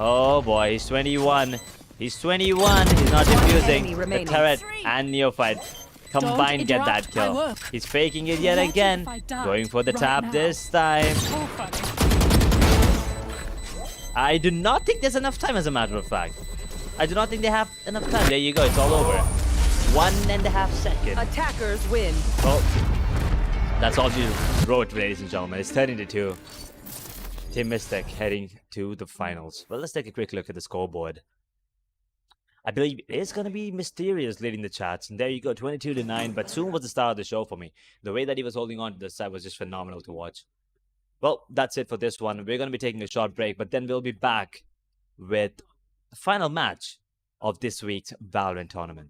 Oh boy, he's 21. He's 21. He's not defusing. The turret and Neophyte combined get that kill. He's faking it yet again. Going for the tap this time. I do not think there's enough time, as a matter of fact. I do not think they have enough time. There you go. It's all over. 1.5 seconds. Attackers win. Oh, that's all you wrote, ladies and gentlemen. It's 13-2. Team Mystic heading to the finals. Well, let's take a quick look at the scoreboard. I believe it's going to be Mysterious leading the chats. And there you go, 22-9. But soon was the start of the show for me. The way that he was holding on to the side was just phenomenal to watch. Well, that's it for this one. We're going to be taking a short break. But then we'll be back with the final match of this week's Valorant tournament.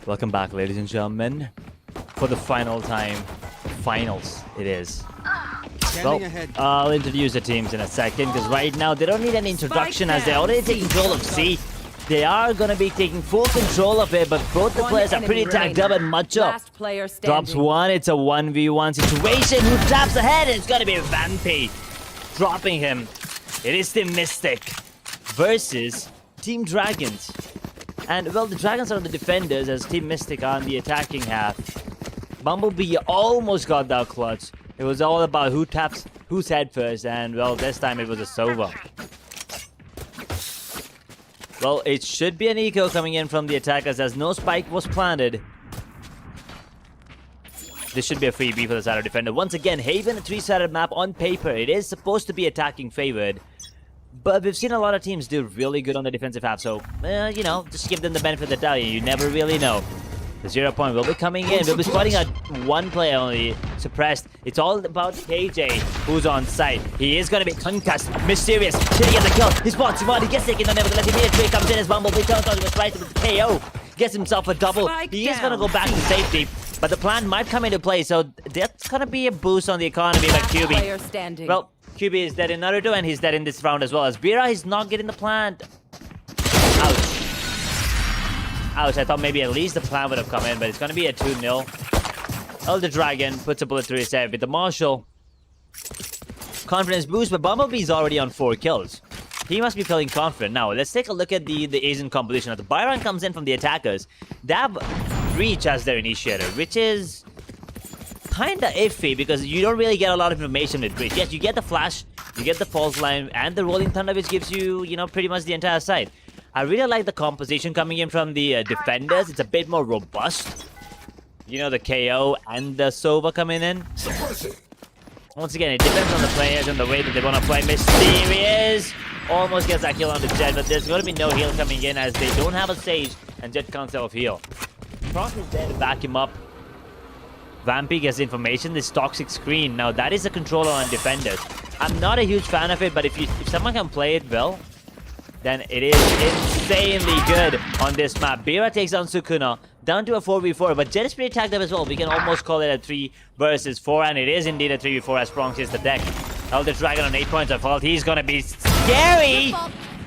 Welcome back, ladies and gentlemen, for the final time. Finals, it is. Well, I'll introduce the teams in a second, because right now they don't need an introduction as they already take control of C. They are going to be taking full control of it, but both the players are pretty tagged up and much up. Drops one, it's a 1v1 situation. Who taps ahead? It's going to be Vampy. Dropping him. It is Team Mystic versus Team Dragons. And, well, the Dragons are the defenders as Team Mystic are on the attacking half. Bumblebee almost got that clutch. It was all about who taps whose head first, and, well, this time it was a Sova. Well, it should be an eco coming in from the attackers as no spike was planted. This should be a freebie for the side of defender. Once again, Haven, a 3-sided map on paper. It is supposed to be attacking favored. But we've seen a lot of teams do really good on the defensive half, so, you know, just give them the benefit of the doubt. You never really know. The 0 point will be coming in. We'll be spotting out one player only, suppressed. It's all about KJ, who's on site. He is going to be concussed. Mysterious. Should he get the kill? He spots him on. He gets taken on nevertheless. Immediately comes in as Bumblebee turns on to his right with the KO. Gets himself a double. He is going to go back to safety. But the plan might come into play, so that's going to be a boost on the economy by QB. Well, QB is dead in Naruto, and he's dead in this round as well. As Bira is not getting the plant. Ouch. Ouch, I thought maybe at least the plan would have come in, but it's going to be a 2-0. Elder Dragon puts a bullet through his head with the Marshall. Confidence boost, but Bumblebee's already on 4 kills. He must be feeling confident. Now, let's take a look at the Asian composition. As the Byron comes in from the attackers, they have Breach as their initiator, which is kinda iffy because you don't really get a lot of information with Breach. Yes, you get the flash, you get the false line, and the rolling thunder, which gives you, you know, pretty much the entire side. I really like the composition coming in from the defenders. It's a bit more robust. You know, the KO and the Sova coming in. Once again, it depends on the players and the way that they want to play. Mysterious almost gets that kill on the Jet, but there's going to be no heal coming in as they don't have a Sage and Jet can't self-heal. Cross is there to back him up. Vampy gets information, this toxic screen. Now, that is a controller on defenders. I'm not a huge fan of it, but if someone can play it well, then it is insanely good on this map. Bira takes down Sukuna, down to a 4v4, but Jet is pretty tagged up as well. We can almost call it a 3 versus 4, and it is indeed a 3v4 as Bronx is the deck. Elder Dragon on 8 points of health. He's gonna be scary!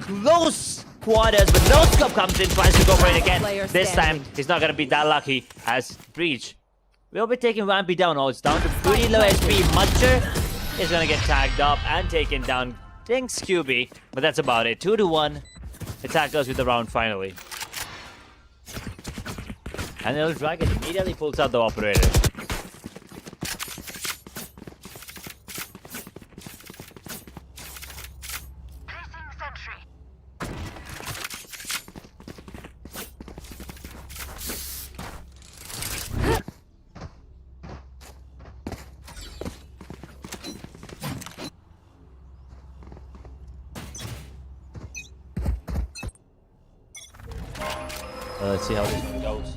Close quarters, but no scope comes in, tries to go for it again. This time, he's not gonna be that lucky as Breach will be taking Vampy down. Oh, it's down to pretty low HP. Mutcher is gonna get tagged up and taken down. Thanks, QB, but that's about it. 2-1. Attackers with the round finally. And the Dragon immediately pulls out the operator. Let's see how this one goes.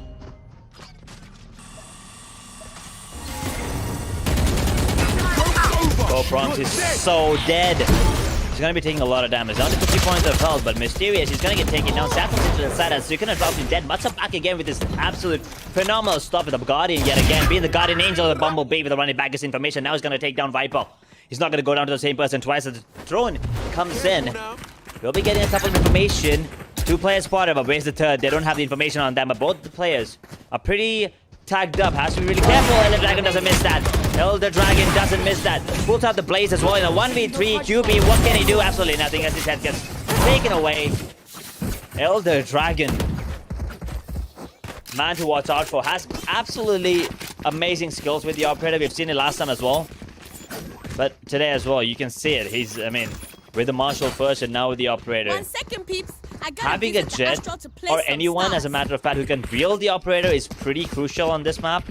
Oh, Bronx is so dead. He's going to be taking a lot of damage. Down to 50 points of health, but Mysterious, he's going to get taken down. Sackles into the side as Sukuna drops him dead. Matsup back again with this absolute phenomenal stuff with the Guardian yet again. Being the Guardian Angel of the Bumblebee with the running back this information. Now he's going to take down Viper. He's not going to go down to the same person twice as the drone comes in. We'll be getting a couple of information. 2 players spotted, but where's the third? They don't have the information on them, but both the players are pretty tagged up. Has to be really careful. Elder Dragon doesn't miss that. Elder Dragon doesn't miss that. Pulls out the Blaze as well in a 1v3. QB, what can he do? Absolutely nothing as his head gets taken away. Elder Dragon, man to watch out for. Has absolutely amazing skills with the operator. We've seen it last time as well. But today as well, you can see it. He's, I mean, with the Marshal first and now with the operator. 1 second, peeps. I gotta Having a visit the jet Astral to play or some anyone, stars. as a matter of fact, who can wield the operator is pretty crucial on this map.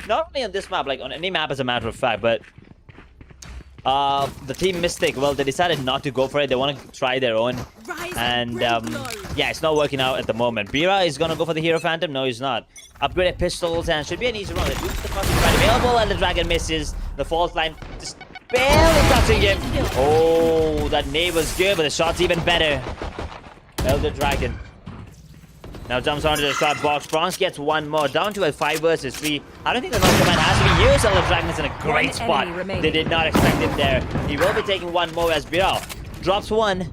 Not only on this map, like on any map as a matter of fact, but the team Mystic, well, they decided not to go for it. They want to try their own. And yeah, it's not working out at the moment. Bira is going to go for the Hero Phantom. No, he's not. Upgraded pistols and should be an easy run. The cost is right available and the Dragon misses. The false line just barely touching him. Oh, that nade was good, but the shot's even better. Elder Dragon now jumps onto the shot box. Bronze gets one more, down to a 5 versus 3. I don't think the non-command has to be used. Elder Dragon is in a great spot. They did not expect him there. He will be taking one more as Biral drops one.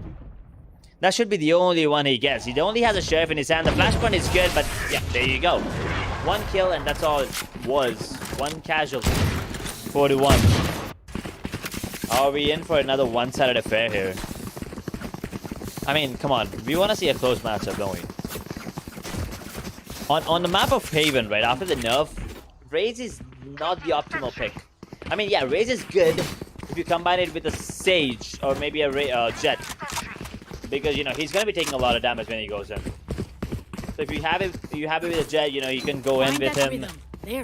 That should be the only one he gets. He only has a sheriff in his hand. The flashpoint is good, but yeah, there you go. 1 kill, and that's all it was. 1 casualty. 41. Are we in for another one-sided affair here? I mean, come on. We want to see a close matchup, don't we? On the map of Haven, right, after the nerf, Raze is not the optimal pick. I mean, yeah, Raze is good if you combine it with a Sage or maybe a Jet. Because, you know, he's going to be taking a lot of damage when he goes in. So if you have it with a Jet, you know, you can go in with him.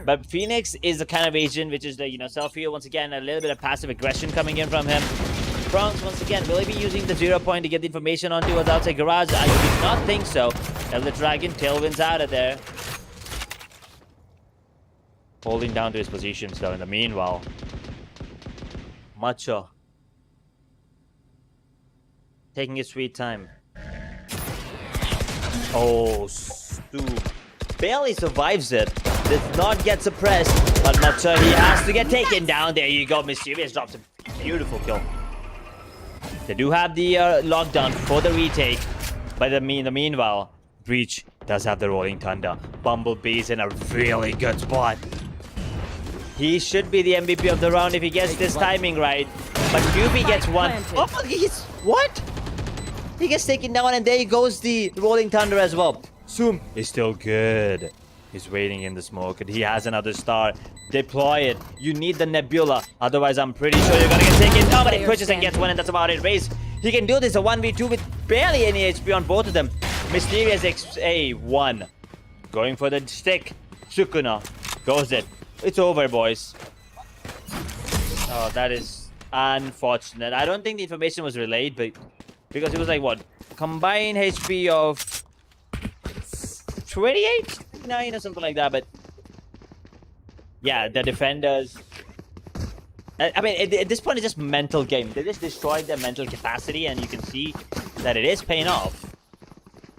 But Phoenix is the kind of agent which is the, you know, self-heal. Once again, a little bit of passive aggression coming in from him. Bronx, once again, will he be using the 0 point to get the information onto his outside garage? I do not think so. Elder Dragon, tailwinds out of there. Holding down to his positions, though, in the meanwhile. Macho. Taking his sweet time. Oh, Stu. Barely survives it. Does not get suppressed. But Macho, he has to get taken down. There you go. Mysterious drops a beautiful kill. They do have the lockdown for the retake, but in the meanwhile, Breach does have the Rolling Thunder. Bumblebee's in a really good spot. He should be the MVP of the round if he gets this timing right. But QB gets one. Oh, what? He gets taken down, and there goes the Rolling Thunder as well. Zoom is still good. He's waiting in the smoke, and he has another star. Deploy it. You need the Nebula. Otherwise, I'm pretty sure you're gonna get taken down. But he pushes and gets one, and that's about it. Raze, he can do this. A 1v2 with barely any HP on both of them. Mysterious XA1. Going for the stick. Sukuna goes it. It's over, boys. Oh, that is unfortunate. I don't think the information was relayed, but because it was like, what? Combined HP of 28? 9 or something like that, but yeah, the defenders, I mean, at this point, it's just mental game. They just destroyed their mental capacity, and you can see that it is paying off.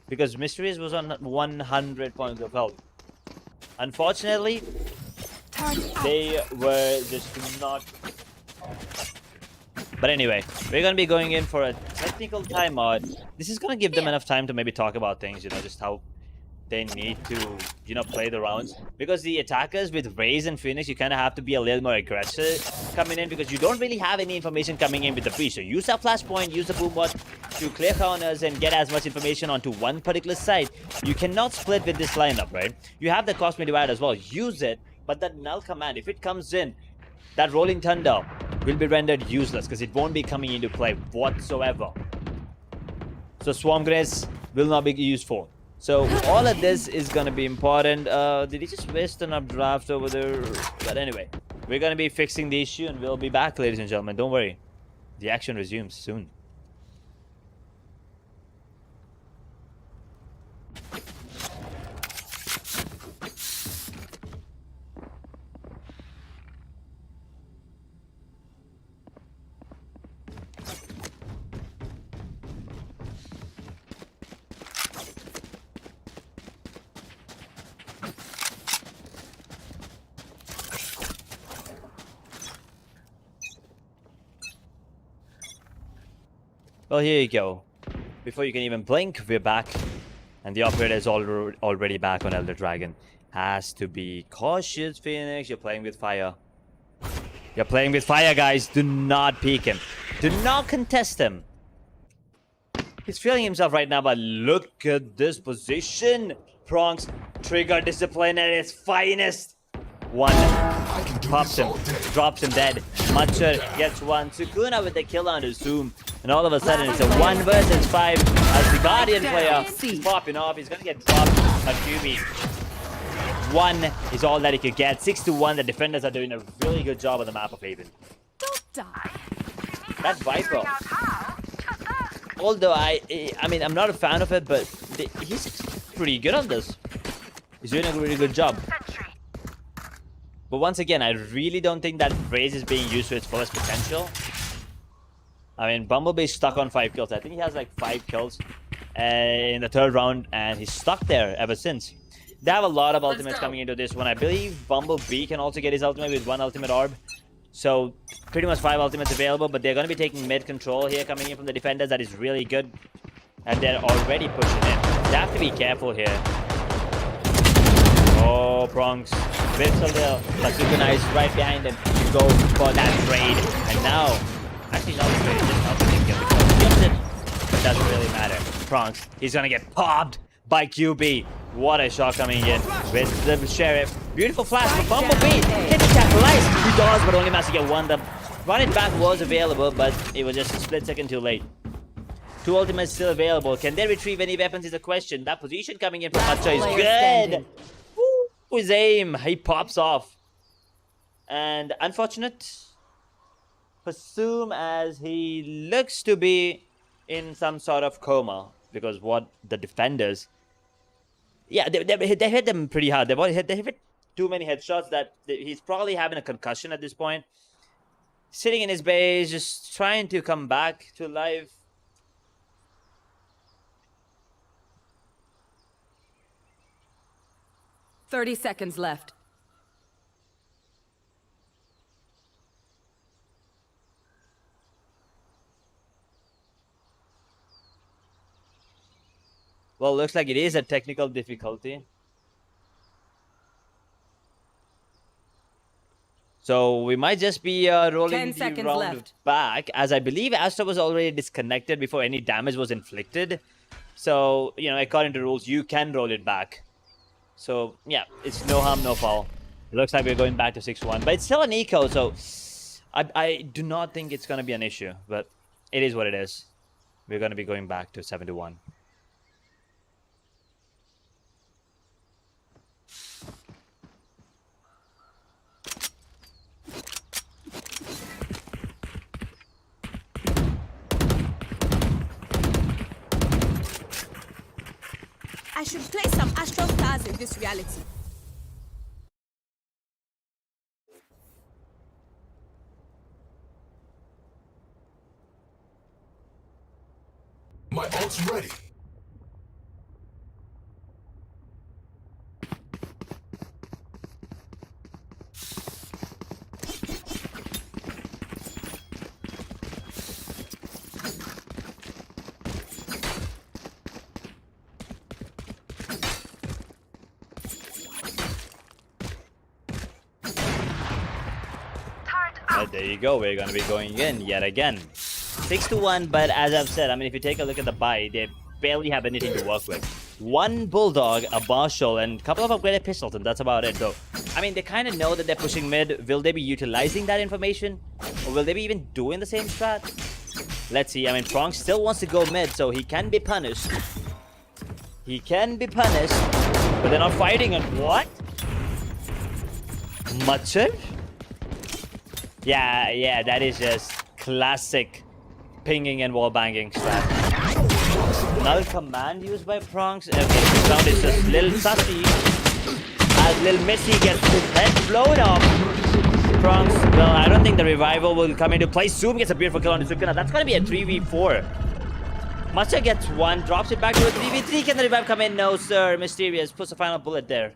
Because Mysterious was on 100 points of health. Unfortunately, they were just not. But anyway, we're going to be going in for a technical timeout. This is going to give them enough time to maybe talk about things, you know, just how they need to, you know, play the rounds. Because the attackers with Raze and Phoenix, you kind of have to be a little more aggressive coming in, because you don't really have any information coming in with the Breach. So use that flashpoint, use the boombot to clear corners and get as much information onto one particular side. You cannot split with this lineup, right? You have the Cosmic Divide as well. Use it, but that null command, if it comes in, that Rolling Thunder will be rendered useless because it won't be coming into play whatsoever. So Swarm Grenades will not be useful. So all of this is going to be important. Did he just waste an updraft over there? But anyway, we're going to be fixing the issue and we'll be back, ladies and gentlemen. Don't worry. The action resumes soon. Well, here you go. Before you can even blink, we're back. And the operator is already back on Elder Dragon. has to be cautious, Phoenix. You're playing with fire. You're playing with fire, guys. Do not peek him. Do not contest him. He's feeling himself right now, but look at this position. Prongs, trigger discipline at its finest. One. Pops him. Drops him dead. Matcher gets one. Sukuna with the kill on his Zoom. And all of a sudden, it's a 1 versus 5 as the Guardian player is popping off. He's going to get dropped a QB. 1 is all that he could get. 6-1. The defenders are doing a really good job on the map of Haven. Don't die. That Viper. Although I mean, I'm not a fan of it, but he's pretty good on this. He's doing a really good job. But once again, I really don't think that phrase is being used to its fullest potential. I mean, Bumblebee's stuck on 5 kills. I think he has like 5 kills in the 3rd round, and he's stuck there ever since. They have a lot of ultimates coming into this one. I believe Bumblebee can also get his ultimate with 1 ultimate orb. So, pretty much 5 ultimates available, but they're going to be taking mid control here coming in from the defenders. That is really good. And they're already pushing in. They have to be careful here. Oh, Prongs. Bits a little. But Sukuna is right behind him. You go for that trade. And now, actually not the trade, just ultimate kill. Gets it. But doesn't really matter. Prongs, he's going to get popped by QB. What a shot coming in with the Sheriff. Beautiful flash for Bumblebee. Can he capitalize? He does, but only managed to get 1. The running back was available, but it was just a split second too late. 2 ultimates still available. Can they retrieve any weapons is a question. That position coming in from Matcha is good. Woo, his aim. He pops off. And unfortunate. Assume as he looks to be in some sort of coma. Because what the defenders... Yeah, they hit them pretty hard. They hit too many headshots that he's probably having a concussion at this point. Sitting in his base, just trying to come back to life. "30 seconds left. Well, looks like it is a technical difficulty. So we might just be rolling the round back, as I believe Astra was already disconnected before any damage was inflicted. So, you know, according to rules, you can roll it back. So, yeah, it's no harm, no foul. It looks like we're going back to 6-1, but it's still an eco, so I do not think it's going to be an issue, but it is what it is. We're going to be going back to 7-1. I should play some Astral Stars in this reality. My ult's ready. There you go. We're going to be going in yet again. 6-1, but as I've said, I mean, if you take a look at the buy, they barely have anything to work with. 1 Bulldog, a Marshall, and a couple of upgraded pistols, and that's about it. So, I mean, they kind of know that they're pushing mid. Will they be utilizing that information? Or will they be even doing the same strat? Let's see. I mean, Prong still wants to go mid, so he can be punished. He can be punished, but they're not fighting it. What? Matcher? Yeah, that is just classic pinging and wallbanging strat. Null command used by Prongs. Okay, this round is just little sussy. As Lil Missy gets his head blown off. Prongs, well, I don't think the revival will come into play. Zoom gets a beautiful kill on the Sukuna. That's gonna be a 3v4. Matcha gets 1, drops it back to a 3v3. Can the revive come in? No, sir. Mysterious puts the final bullet there.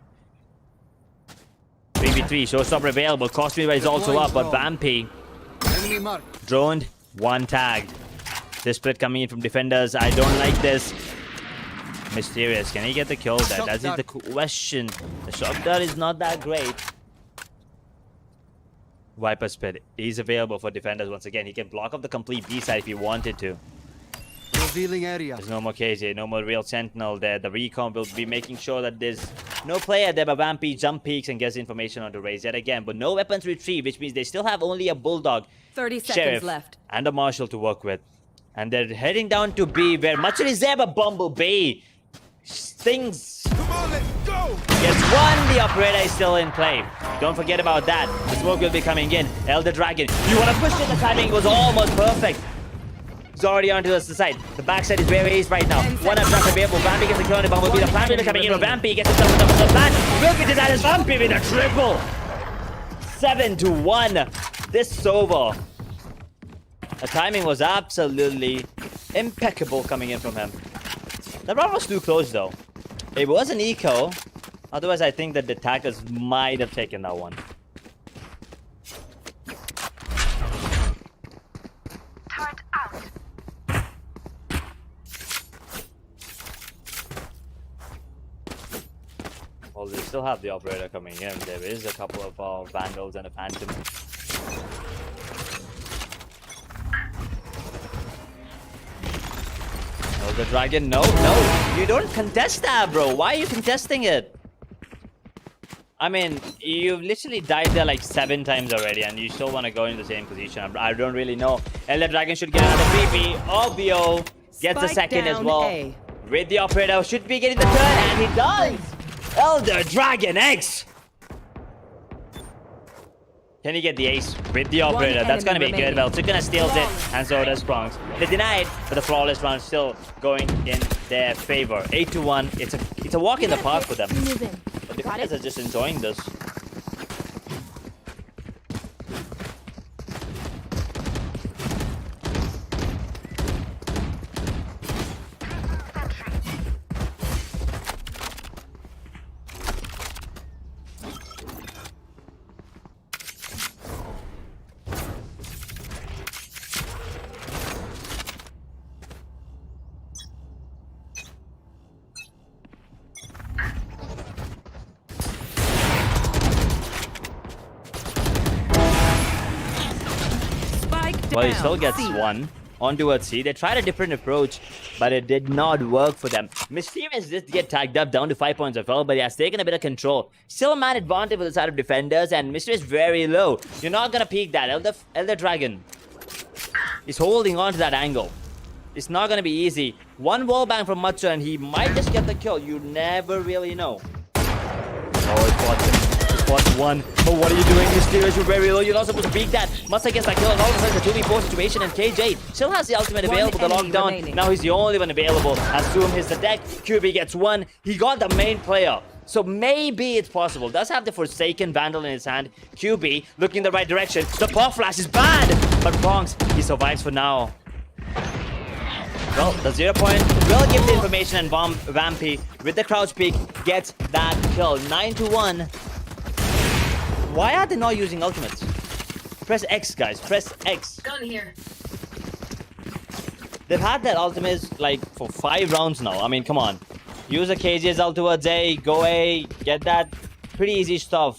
3v3, showstopper available. Cost me is also up, but Vampy droned, 1 tagged. This split coming in from defenders. I don't like this. Mysterious, can he get the kill there? That is the question. The shot dart is not that great. Viper Spit is available for defenders once again. He can block up the complete B side if he wanted to. Revealing area. There's no more KJ, no more real Sentinel there. The recon will be making sure that there's no player there, but Vampy jump peaks and gets information on the raise yet again. But no weapons retrieved, which means they still have only a Bulldog, 30 seconds Sheriff, left, and a Marshal to work with. And they're heading down to B, where Machar is there, but Bumblebee stings. Come on, let's go! Gets one, the operator is still in play. Don't forget about that. The smoke will be coming in. Elder Dragon, you want to push it, the timing was almost perfect. He's already onto the side. The backside is where he is right now. One up trap available. Vampy gets the kill on the Bumblebee. The plan will be coming in. Vampy gets himself on the plan. Will get that as Vampy with a triple. 7-1. This is over. The timing was absolutely impeccable coming in from him. The round was too close though. It was an eco. Otherwise, I think that the attackers might have taken that one. Turret out. Well, they still have the operator coming in. There is a couple of Vandals and a Phantom. Oh, the Dragon, no, you don't contest that, bro. Why are you contesting it? I mean, you've literally died there like 7 times already, and you still want to go in the same position. I don't really know. Elder Dragon should get another PP. Obvio gets a second as well. With the operator, should be getting the turn, and he does. Elder Dragon X. Can he get the ace with the operator? That's going to be good. Well, Sukuna steals it, and so does Bronx. They denied, but the flawless round still going in their favor. 8-1. It's a walk in the park for them. The defenders are just enjoying this. Well, he still gets one on towards C. They tried a different approach, but it did not work for them. Mysterious did get tagged up down to 5 points of well, but he has taken a bit of control. Still a man advantage for the side of defenders, and Mysterious very low. You're not gonna peek that. Elder Dragon is holding on to that angle. It's not gonna be easy. One wall bang from Matsu, and he might just get the kill. You never really know. Oh, it's Watson. +1. But what are you doing, Mysterious? You're very low. You're not supposed to beat that. Must gets that kill, and all of a sudden it's a 2v4 situation, and KJ still has the ultimate available, the lockdown. Now he's the only one available. As Zoom hits the deck, QB gets one. He got the main player. So maybe it's possible. Does have the Forsaken Vandal in his hand. QB looking in the right direction. The pop flash is bad, but Bronx, he survives for now. Well, the 0 point will give the information, and Vampy with the crouch peek gets that kill. 9-1. Why are they not using ultimates? Press X, guys. Press X. Gun here. They've had that ultimates like for 5 rounds now. I mean, come on. Use a KJ's ult towards A. Go A. Get that. Pretty easy stuff.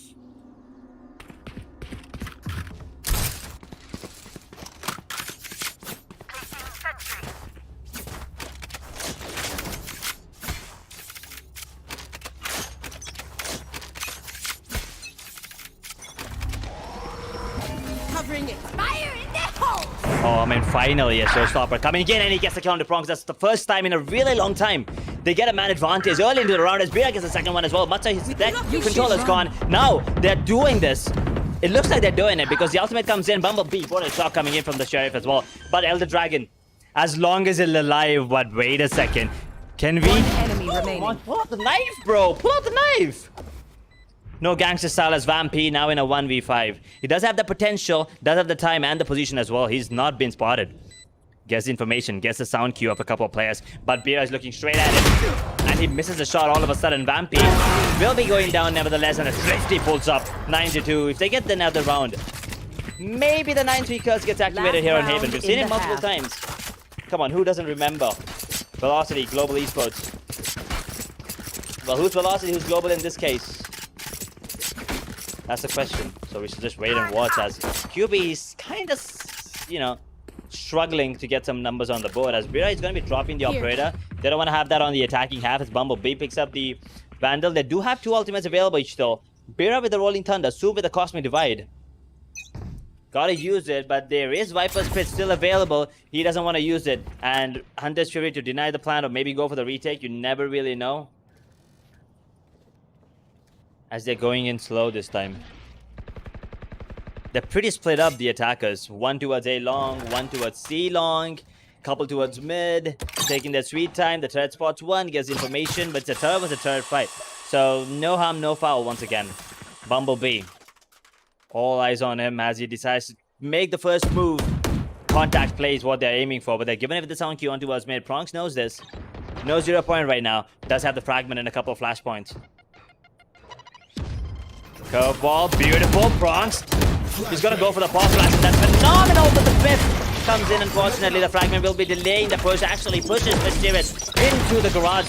Oh, I mean, finally a showstopper coming in, and he gets the kill on the Bronx. That's the first time in a really long time they get a man advantage early into the round, as Bira gets the second one as well. Matza hits the deck, control is gone. Now they're doing this. It looks like they're doing it because the ultimate comes in. Bumblebee, what a shot coming in from the Sheriff as well. But Elder Dragon, as long as it's alive, but wait a second. Can we? Pull out the knife, bro. Pull out the knife. No gangster style as Vampy now in a 1v5. He does have the potential, does have the time and the position as well. He's not been spotted. Gets information, gets the sound cue of a couple of players. But Bira is looking straight at him. And he misses a shot all of a sudden. Vampy will be going down nevertheless. And a Thrifty pulls up 9-2. If they get another round, maybe the 9-3 curse gets activated here on Haven. We've seen it multiple times. Come on, who doesn't remember? Velocity, Global Esports. Well, who's velocity, who's global in this case? That's the question. So we should just wait and watch as QB is kind of, you know, struggling to get some numbers on the board. As Bira is going to be dropping the operator. They don't want to have that on the attacking half as Bumblebee picks up the Vandal. They do have 2 ultimates available each though. Bira with the Rolling Thunder, Su with the Cosmic Divide. Gotta use it, but there is Viper's Pit still available. He doesn't want to use it. And Hunter's Fury to deny the plan or maybe go for the retake. You never really know. As they're going in slow this time. They're pretty split up, the attackers. One towards A long, one towards C long, couple towards mid, taking their sweet time. The turret spots one, gets information, but it's a turret was a turret fight. So no harm, no foul once again. Bumblebee. All eyes on him as he decides to make the first move. Contact play is what they're aiming for, but they're giving it with the sound cue on towards mid. Pronx knows this. No 0 point right now. Does have the fragment and a couple of flashpoints. Curveball, beautiful. Pronx. He's gonna go for the pop flash, and that's phenomenal, but the fifth comes in. Unfortunately, the fragment will be delaying the push. Actually pushes Mysterious into the garage.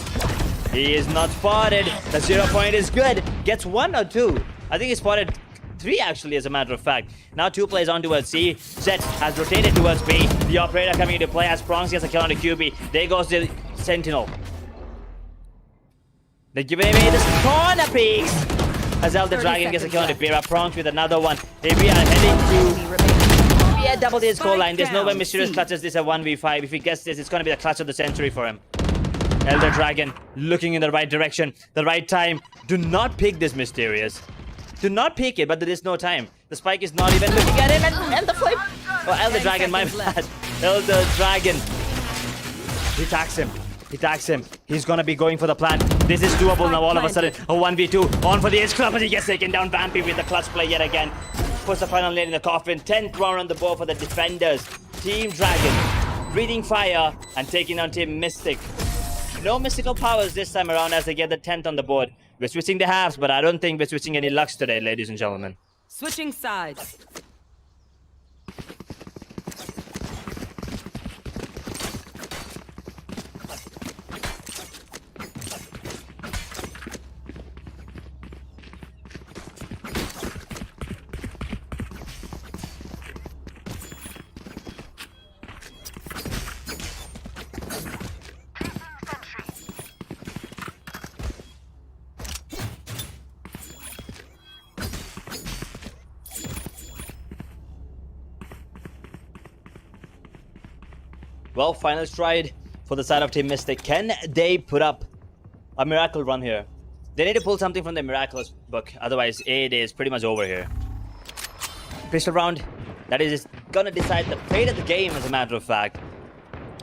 He is not spotted. The 0 point is good. Gets 1 or 2. I think he spotted 3 actually, as a matter of fact. Now 2 plays on towards C. Zed has rotated towards B. The operator coming into play as Pronx gets a kill on the QB. There goes the Sentinel. They're giving away this corner piece. As Elder Dragon gets a kill on the Bira. Pronx with another one. Here we are heading to... Yeah, double the score line. There's no way Mysterious clutches this at 1v5. If he gets this, it's going to be the clutch of the century for him. Elder Dragon looking in the right direction. The right time. Do not pick this Mysterious. Do not pick it, but there is no time. The spike is not even looking at him, and the flip. Oh, Elder Dragon, my bad. Elder Dragon. He attacks him. He attacks him. He's gonna be going for the plant. This is doable now all of a sudden. A 1v2 on for the Ace Club, but he gets taken down. Vampy with the clutch play yet again. Puts the final nail in the coffin. 10th round on the board for the defenders. Team Dragon breathing fire and taking down Team Mystic. No mystical powers this time around as they get the 10th on the board. We're switching the halves, but I don't think we're switching any lucks today, ladies and gentlemen. Switching sides. Well, final stride for the side of Team Mystic. Can they put up a miracle run here? They need to pull something from the miraculous book. Otherwise, it is pretty much over here. Pistol round. That is gonna decide the fate of the game, as a matter of fact.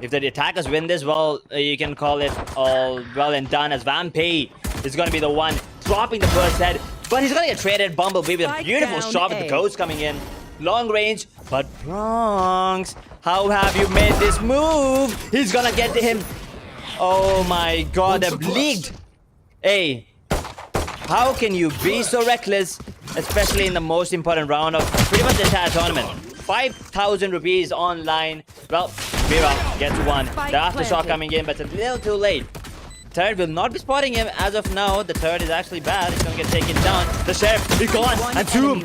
If the attackers win this, well, you can call it all well and done, as Vampy is gonna be the one dropping the first head. But he's gonna get traded. Bumblebee with a beautiful shot with the ghost coming in. Long range, but Pronx, how have you made this move? He's gonna get to him. Oh my god, they've leaked. Hey, how can you be so reckless, especially in the most important round of pretty much the entire tournament? 5,000 rupees online. Well, Bira gets one. The aftershock coming in, but it's a little too late. Turret will not be spotting him as of now. The turret is actually bad. It's gonna get taken down. The Sheriff, he's gone. And Zoom.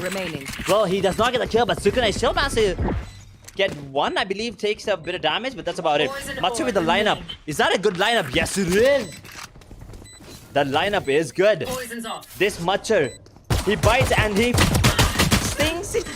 Well, he does not get the kill, but Sukuna is still massive. Get one, I believe, takes a bit of damage, but that's about it. Matsu with the lineup. Is that a good lineup? Yes, it is. The lineup is good. This Matcher, he bites and he stings it.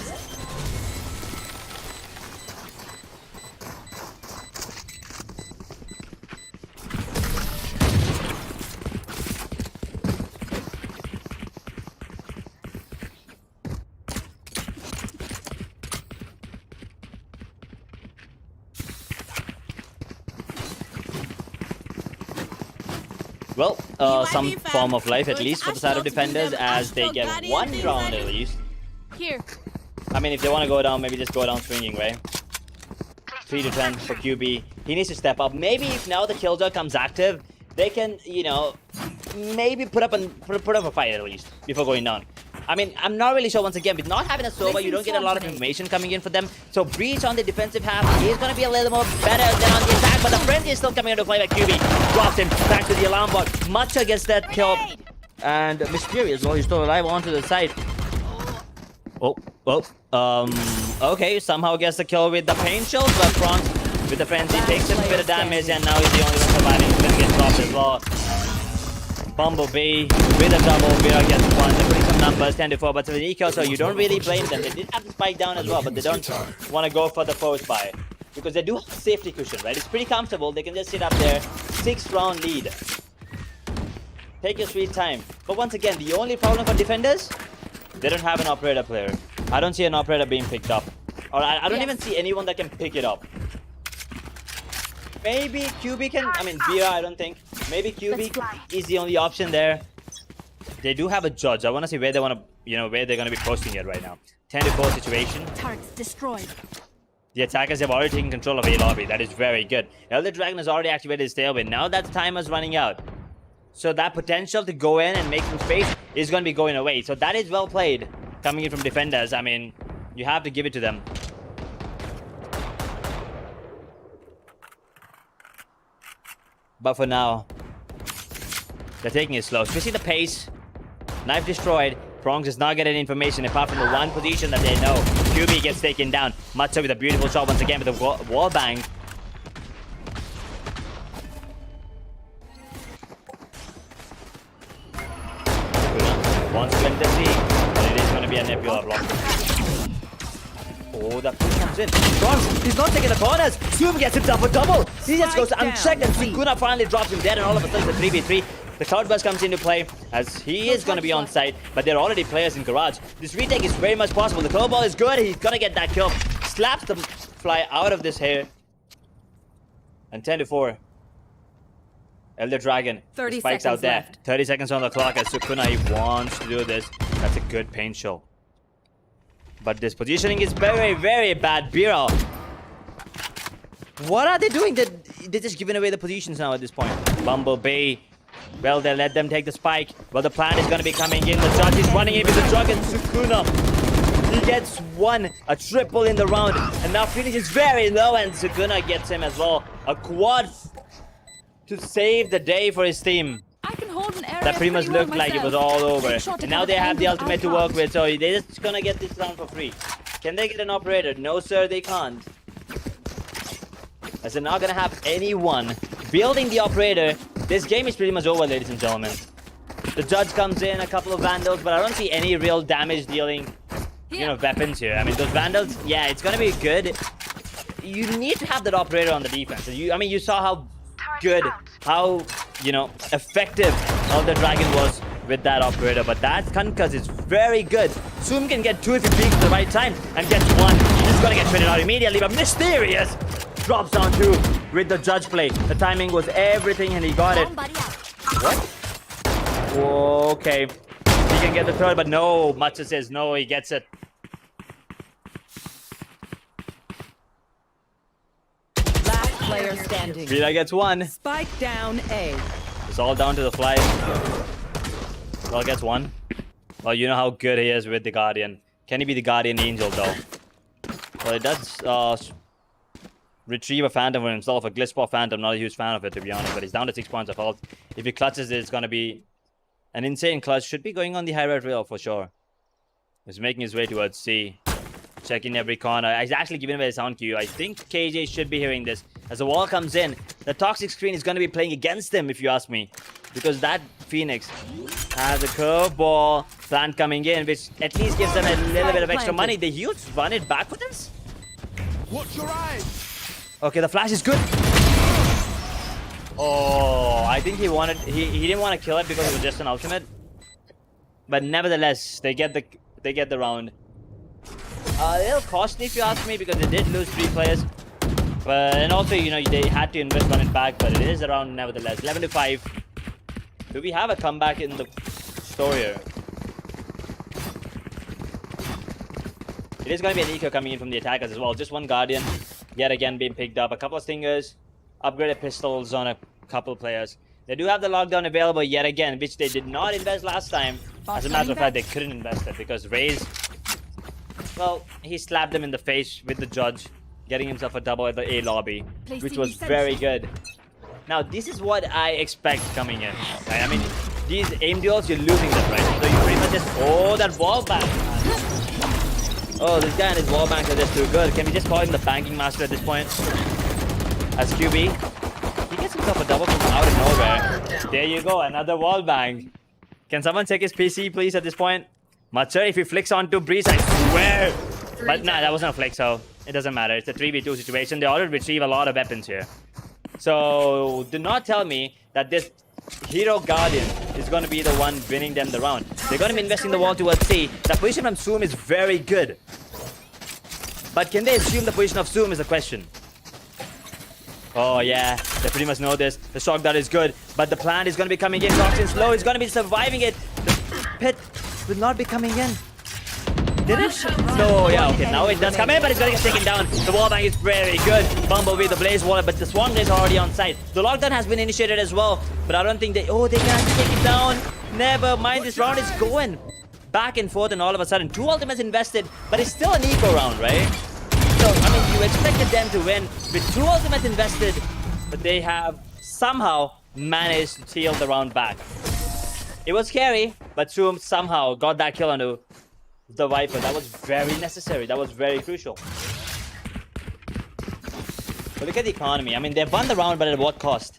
Well, some form of life at least for the side of defenders as they get one round at least. Here. I mean, if they want to go down, maybe just go down swinging, right? 3 to 10 for QB. He needs to step up. Maybe if now the Killjoy comes active, they can, you know, maybe put up a fight at least before going down. I mean, I'm not really sure once again, with not having a Sova, you don't get a lot of information coming in for them. So Breach on the defensive half is going to be a little more better than on the attack, but the Frenzy is still coming into play by QB. Drops him thanks to the alarm bot. Matcha gets that kill. And Mysterious, well, he's still alive onto the side. Okay, somehow gets the kill with the pain shield, but Franz with the Frenzy takes a bit of damage, and now he's the only one surviving. He's gonna get dropped as well. Bumblebee with a double, Vera gets one. They're putting some numbers, 10-4, but with eco, so you don't really blame them. They did have the spike down as well, but they don't want to go for the force buy because they do have a safety cushion, right? It's pretty comfortable. They can just sit up there. 6-round lead. Take your sweet time. But once again, the only problem for defenders, they don't have an operator player. I don't see an operator being picked up. Or I don't even see anyone that can pick it up. Maybe QB can, I mean, Vera, I don't think. Maybe QB is the only option there. They do have a judge. I want to see where they want to, where they're going to be posting it right now. 10-4 situation. Turrets destroyed. The attackers have already taken control of A lobby. That is very good. Elder Dragon has already activated his tailwind. Now that time is running out. So that potential to go in and make some space is going to be going away. So that is well played coming in from defenders. I mean, you have to give it to them. But for now, they're taking it slow. So we see the pace. Knife destroyed. Prongs does not get any information apart from the one position that they know. QB gets taken down. Matcha with a beautiful shot once again with the wall bang. Wants to enter C, and it is going to be a Nebula block. Oh, that push comes in. Bronze, he's not taking the corners. Zoom gets himself a double. He just goes unchecked, and Sukuna finally drops him dead, and all of a sudden it's a 3v3. The Cloudburst comes into play, as he is going to be on site, but there are already players in Garage. This retake is very much possible. The curveball is good. He's going to get that kill. Slaps the fly out of this hair. And 10-4. Elder Dragon 30 spikes out there. left. 30 seconds on the clock as Sukuna, he wants to do this. That's a good paint show. But this positioning is very, very bad. Biro. What are they doing? They're just giving away the positions now at this point. Bumblebee. Well, they let them take the spike. Well, the plan is going to be coming in. The judge is running in with the drug, and Sukuna, he gets one. A triple in the round. And now Phoenix is very low, and Sukuna gets him as well. A quad to save the day for his team. I can hold an area That pretty much looked like it was all over. Sure And now they have the ultimate to work with, so they're just gonna get this round for free. Can they get an operator? No, sir, they can't. As they're not gonna have anyone building the operator. This game is pretty much over, ladies and gentlemen. The judge comes in, a couple of vandals, but I don't see any real damage dealing, weapons here. I mean, those vandals, yeah, it's gonna be good. You need to have that operator on the defense. You saw how good, how, effective Elder Dragon was with that operator, but that Concuss is very good. Zoom can get 2 if he peeks at the right time and gets 1. He's gonna get traded out immediately, but Mysterious drops down 2 with the judge play. The timing was everything and he got it. What? Okay. He can get the third, but no. Matcha says no, he gets it. Last player standing. Vida gets 1. Spike down A. It's all down to the fly. Well, gets 1. Well, you know how good he is with the Guardian. Can he be the Guardian Angel, though? Well, it does retrieve a Phantom for himself. A Glisspot Phantom. Not a huge fan of it, to be honest. But he's down to 6 points of health. If he clutches it, it's going to be an insane clutch. Should be going on the high red rail for sure. He's making his way towards C. Checking every corner. He's actually giving away a sound cue. I think KJ should be hearing this. As the wall comes in, the toxic screen is going to be playing against him, if you ask me. Because that Phoenix has a curveball plant coming in, which at least gives them a little bit of extra money. The Hughes run it back with us? Watch your eyes. Okay, the flash is good. Oh, I think he didn't want to kill it because it was just an ultimate. But nevertheless, they get the round. A little costly if you ask me, because they did lose 3 players. But and also, they had to invest on it back, but it is a round nevertheless. 11-5. Do we have a comeback in the store here? It is going to be an eco coming in from the attackers as well. Just one Guardian, yet again being picked up. A couple of Stingers, upgraded pistols on a couple of players. They do have the lockdown available yet again, which they did not invest last time. As a matter of fact, they couldn't invest it because Raze, well, he slapped them in the face with the judge, getting himself a double at the A lobby, which was very good. Now, this is what I expect coming in. Right? I mean, these aim duels, you're losing them, right? So you pretty much just... Oh, that wall bank. Oh, this guy and his wall banks are just too good. Can we just call him the banking master at this point? As QB. He gets himself a double from out of nowhere. There you go, another wall bang. Can someone check his PC, please, at this point? Mature, if he flicks onto Breeze, I swear. But nah, that wasn't a flick, so it doesn't matter. It's a 3v2 situation. They already retrieve a lot of weapons here. So, do not tell me that this Hero Guardian is going to be the one winning them the round. They're going to be investing the wall towards C. The position from Zoom is very good. But can they assume the position of Zoom is the question? Oh yeah, they pretty much know this. The shock dart is good, but the plant is going to be coming in. Toxin slow, he's going to be surviving it. The pit will not be coming in. Did it? No, yeah, okay, now it does come in, but it's going to get taken down. The wallbang is very good. Bumblebee, the Blaze Waller, but the Swan is already on site. The lockdown has been initiated as well, but I don't think they... Oh, they can't take it down. Never mind, this round is going back and forth, and all of a sudden, 2 ultimates invested, but it's still an eco round, right? So, I mean, you expected them to win with 2 ultimates invested, but they have somehow managed to steal the round back. It was scary, but Zoom somehow got that kill onto the Viper. That was very necessary. That was very crucial. But look at the economy. I mean, they've won the round, but at what cost?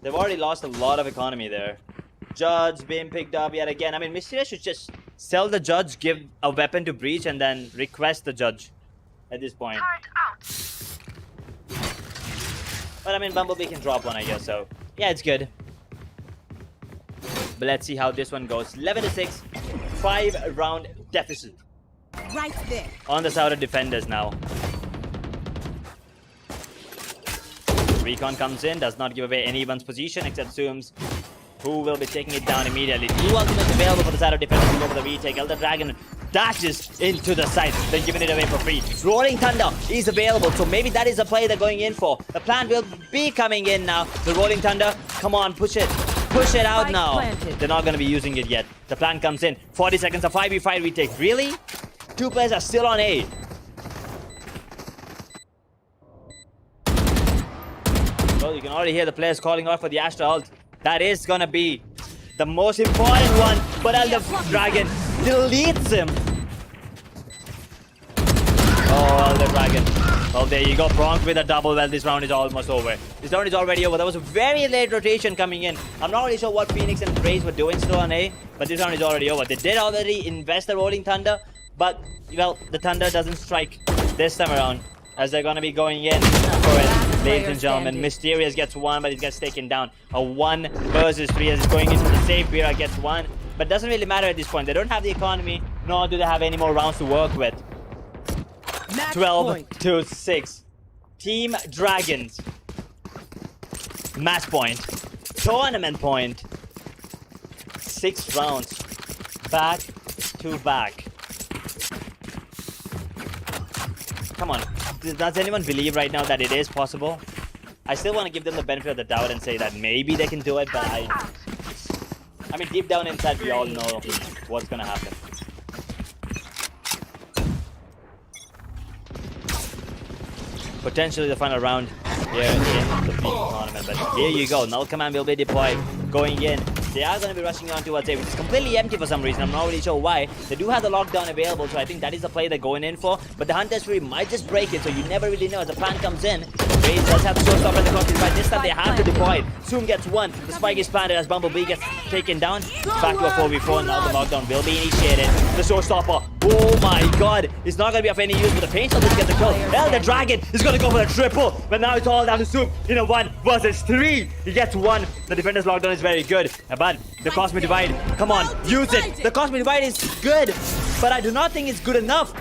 They've already lost a lot of economy there. Judge being picked up yet again. I mean, Mysteria should just sell the Judge, give a weapon to Breach, and then request the Judge at this point. But I mean, Bumblebee can drop one, I guess, so yeah, it's good. But let's see how this one goes. 11-6, 5-round deficit. Right there. On the side of defenders now. Recon comes in, does not give away anyone's position except Zooms, who will be taking it down immediately. 2 ultimates available for the side of defenders to go for the retake. Elder Dragon dashes into the side, then giving it away for free. Rolling Thunder is available, so maybe that is a play they're going in for. The plant will be coming in now. The Rolling Thunder, come on, push it. Push it out now. They're not going to be using it yet. The plant comes in. 40 seconds, a 5v5 retake. Really? 2 players are still on A. Well, you can already hear the players calling out for the Astra ult. That is going to be the most important one. But Elder Dragon deletes him. Oh, Elder Dragon. Well, there you go. Bronx with a double. Well, this round is almost over. This round is already over. There was a very late rotation coming in. I'm not really sure what Phoenix and Raze were doing still on A, but this round is already over. They did already invest the Rolling Thunder, but, well, the Thunder doesn't strike this time around, as they're going to be going in for it. Ladies and gentlemen, Mysterious gets 1, but he gets taken down. A 1 versus 3 as it's going into the safe. Vera gets 1, but doesn't really matter at this point. They don't have the economy, nor do they have any more rounds to work with. 12-6. Team Dragons. Match point. Tournament point. 6 rounds. Back to back. Come on. Does anyone believe right now that it is possible? I still want to give them the benefit of the doubt and say that maybe they can do it, but I mean, deep down inside, we all know what's going to happen. Potentially the final round here in the Phoenix tournament, but here you go. Null Command will be deployed, going in. They are going to be rushing on towards A, which is completely empty for some reason. I'm not really sure why. They do have the lockdown available, so I think that is the play they're going in for. But the Hunter's Fury might just break it, so you never really know as the plan comes in. Raze does have to showstopper at the clock. By this time, they have to deploy it. Zoom gets 1. The spike is planted as Bumblebee gets taken down. Back to a 4v4. Now the lockdown will be initiated. The showstopper. Oh my god. It's not going to be of any use, but the Painter just gets the kill. Well, the Dragon is going to go for the triple. But now it's all down to Zoom in a 1 versus 3. He gets 1. The defender's lockdown is very good. But the Cosmic Divide, come on, use it. The Cosmic Divide is good, but I do not think it's good enough.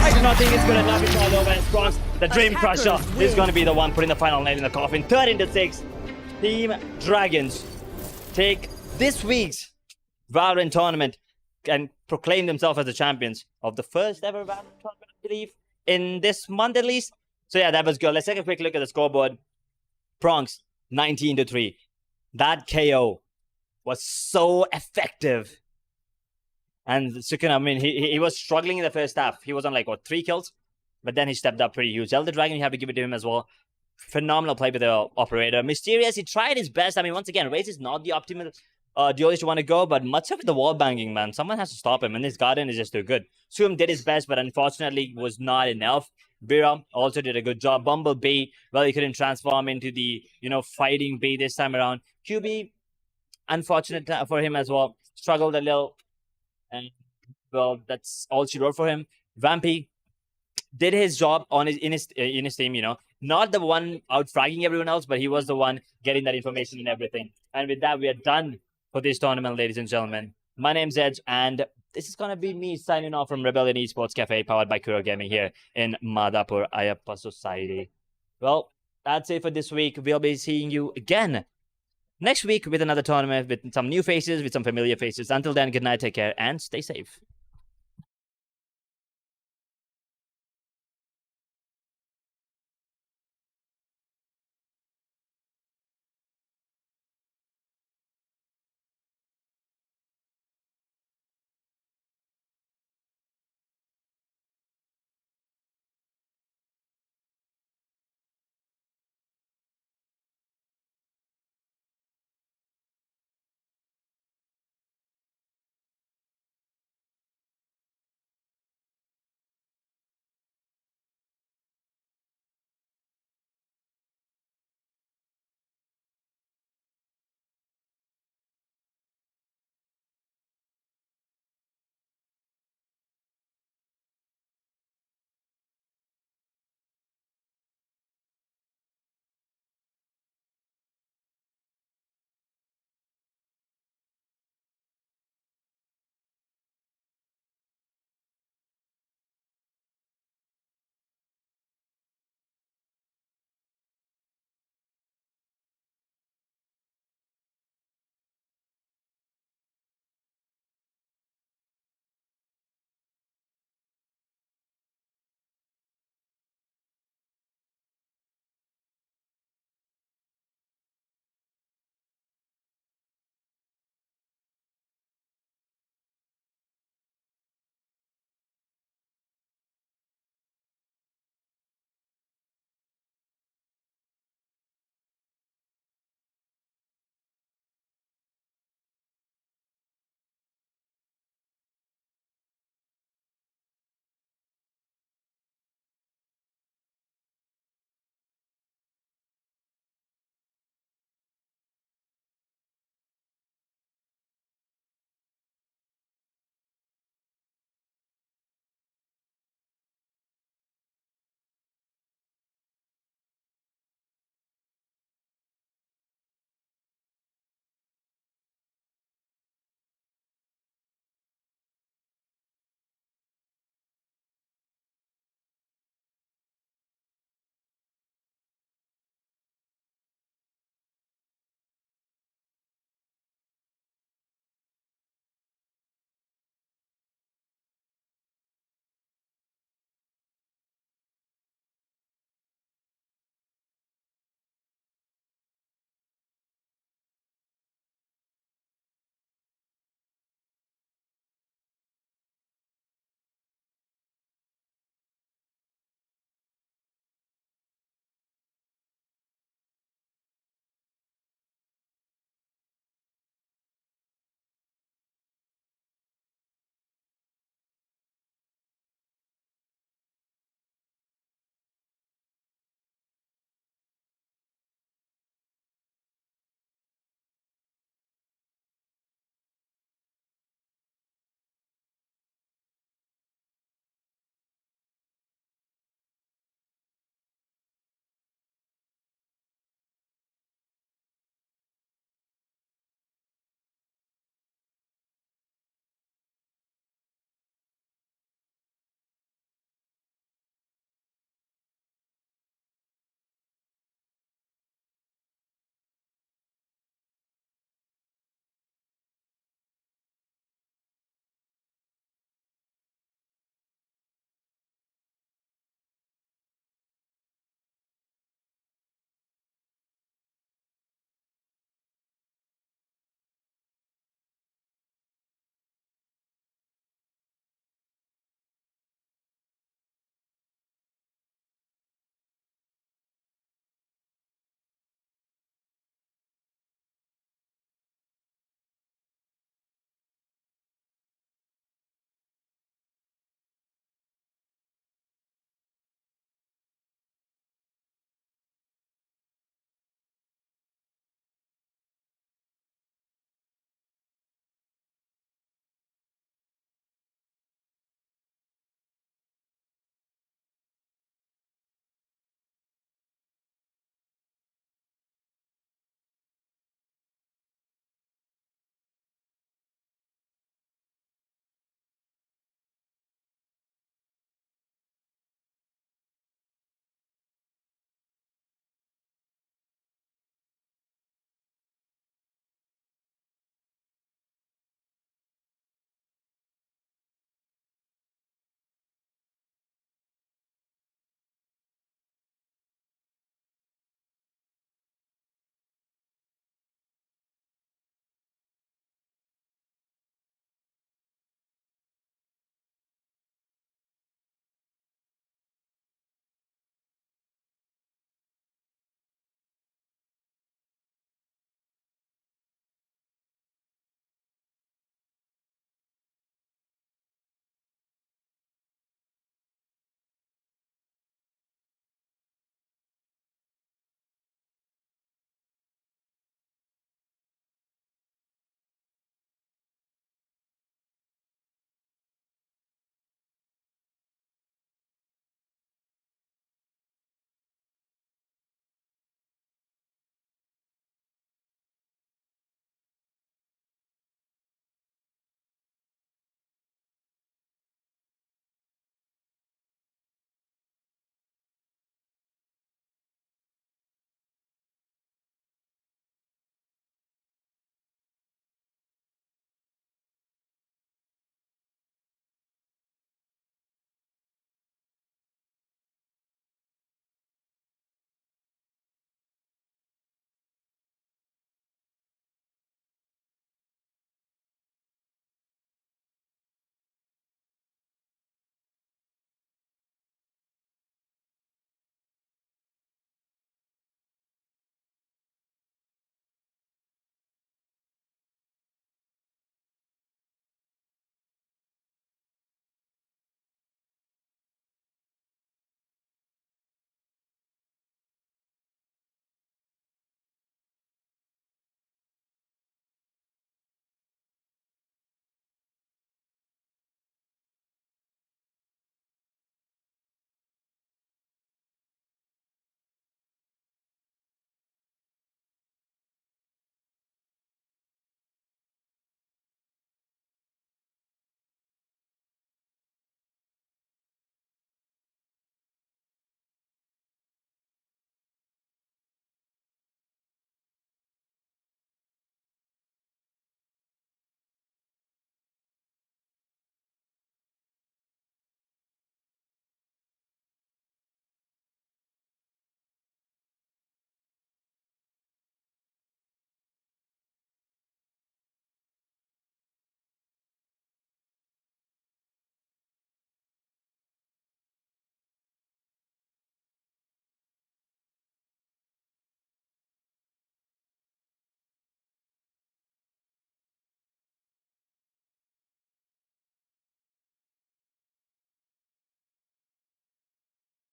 I do not think it's good enough. It's all over and Bronx. The Dream Crusher is going to be the one putting the final nail in the coffin. 13-6. Team Dragons take this week's Valorant tournament and proclaim themselves as the champions of the first ever Valorant tournament, I believe, in this month at least. So yeah, that was good. Let's take a quick look at the scoreboard. Bronx, 19-3. That KO was so effective. And Sukun, I mean, he was struggling in the first half. He was on like, what, 3 kills? But then he stepped up pretty huge. Elder Dragon, you have to give it to him as well. Phenomenal play with the operator. Mysterious, he tried his best. I mean, once again, Raze is not the optimal duelist you want to go, but much of the wall banging, man. Someone has to stop him, and this Guardian is just too good. Suum did his best, but unfortunately was not enough. Bira also did a good job. Bumblebee, well, he couldn't transform into the, fighting bee this time around. QB, unfortunate for him as well. Struggled a little. And, well, that's all she wrote for him. Vampy did his job in his team, Not the one out fragging everyone else, but he was the one getting that information and everything. And with that, we are done for this tournament, ladies and gentlemen. My name's Edge, and this is going to be me signing off from Rebellion Esports Cafe, powered by Kuro Gaming here in Madhapur, Ayappa Society. Well, that's it for this week. We'll be seeing you again next week with another tournament, with some new faces, with some familiar faces. Until then, good night, take care, and stay safe.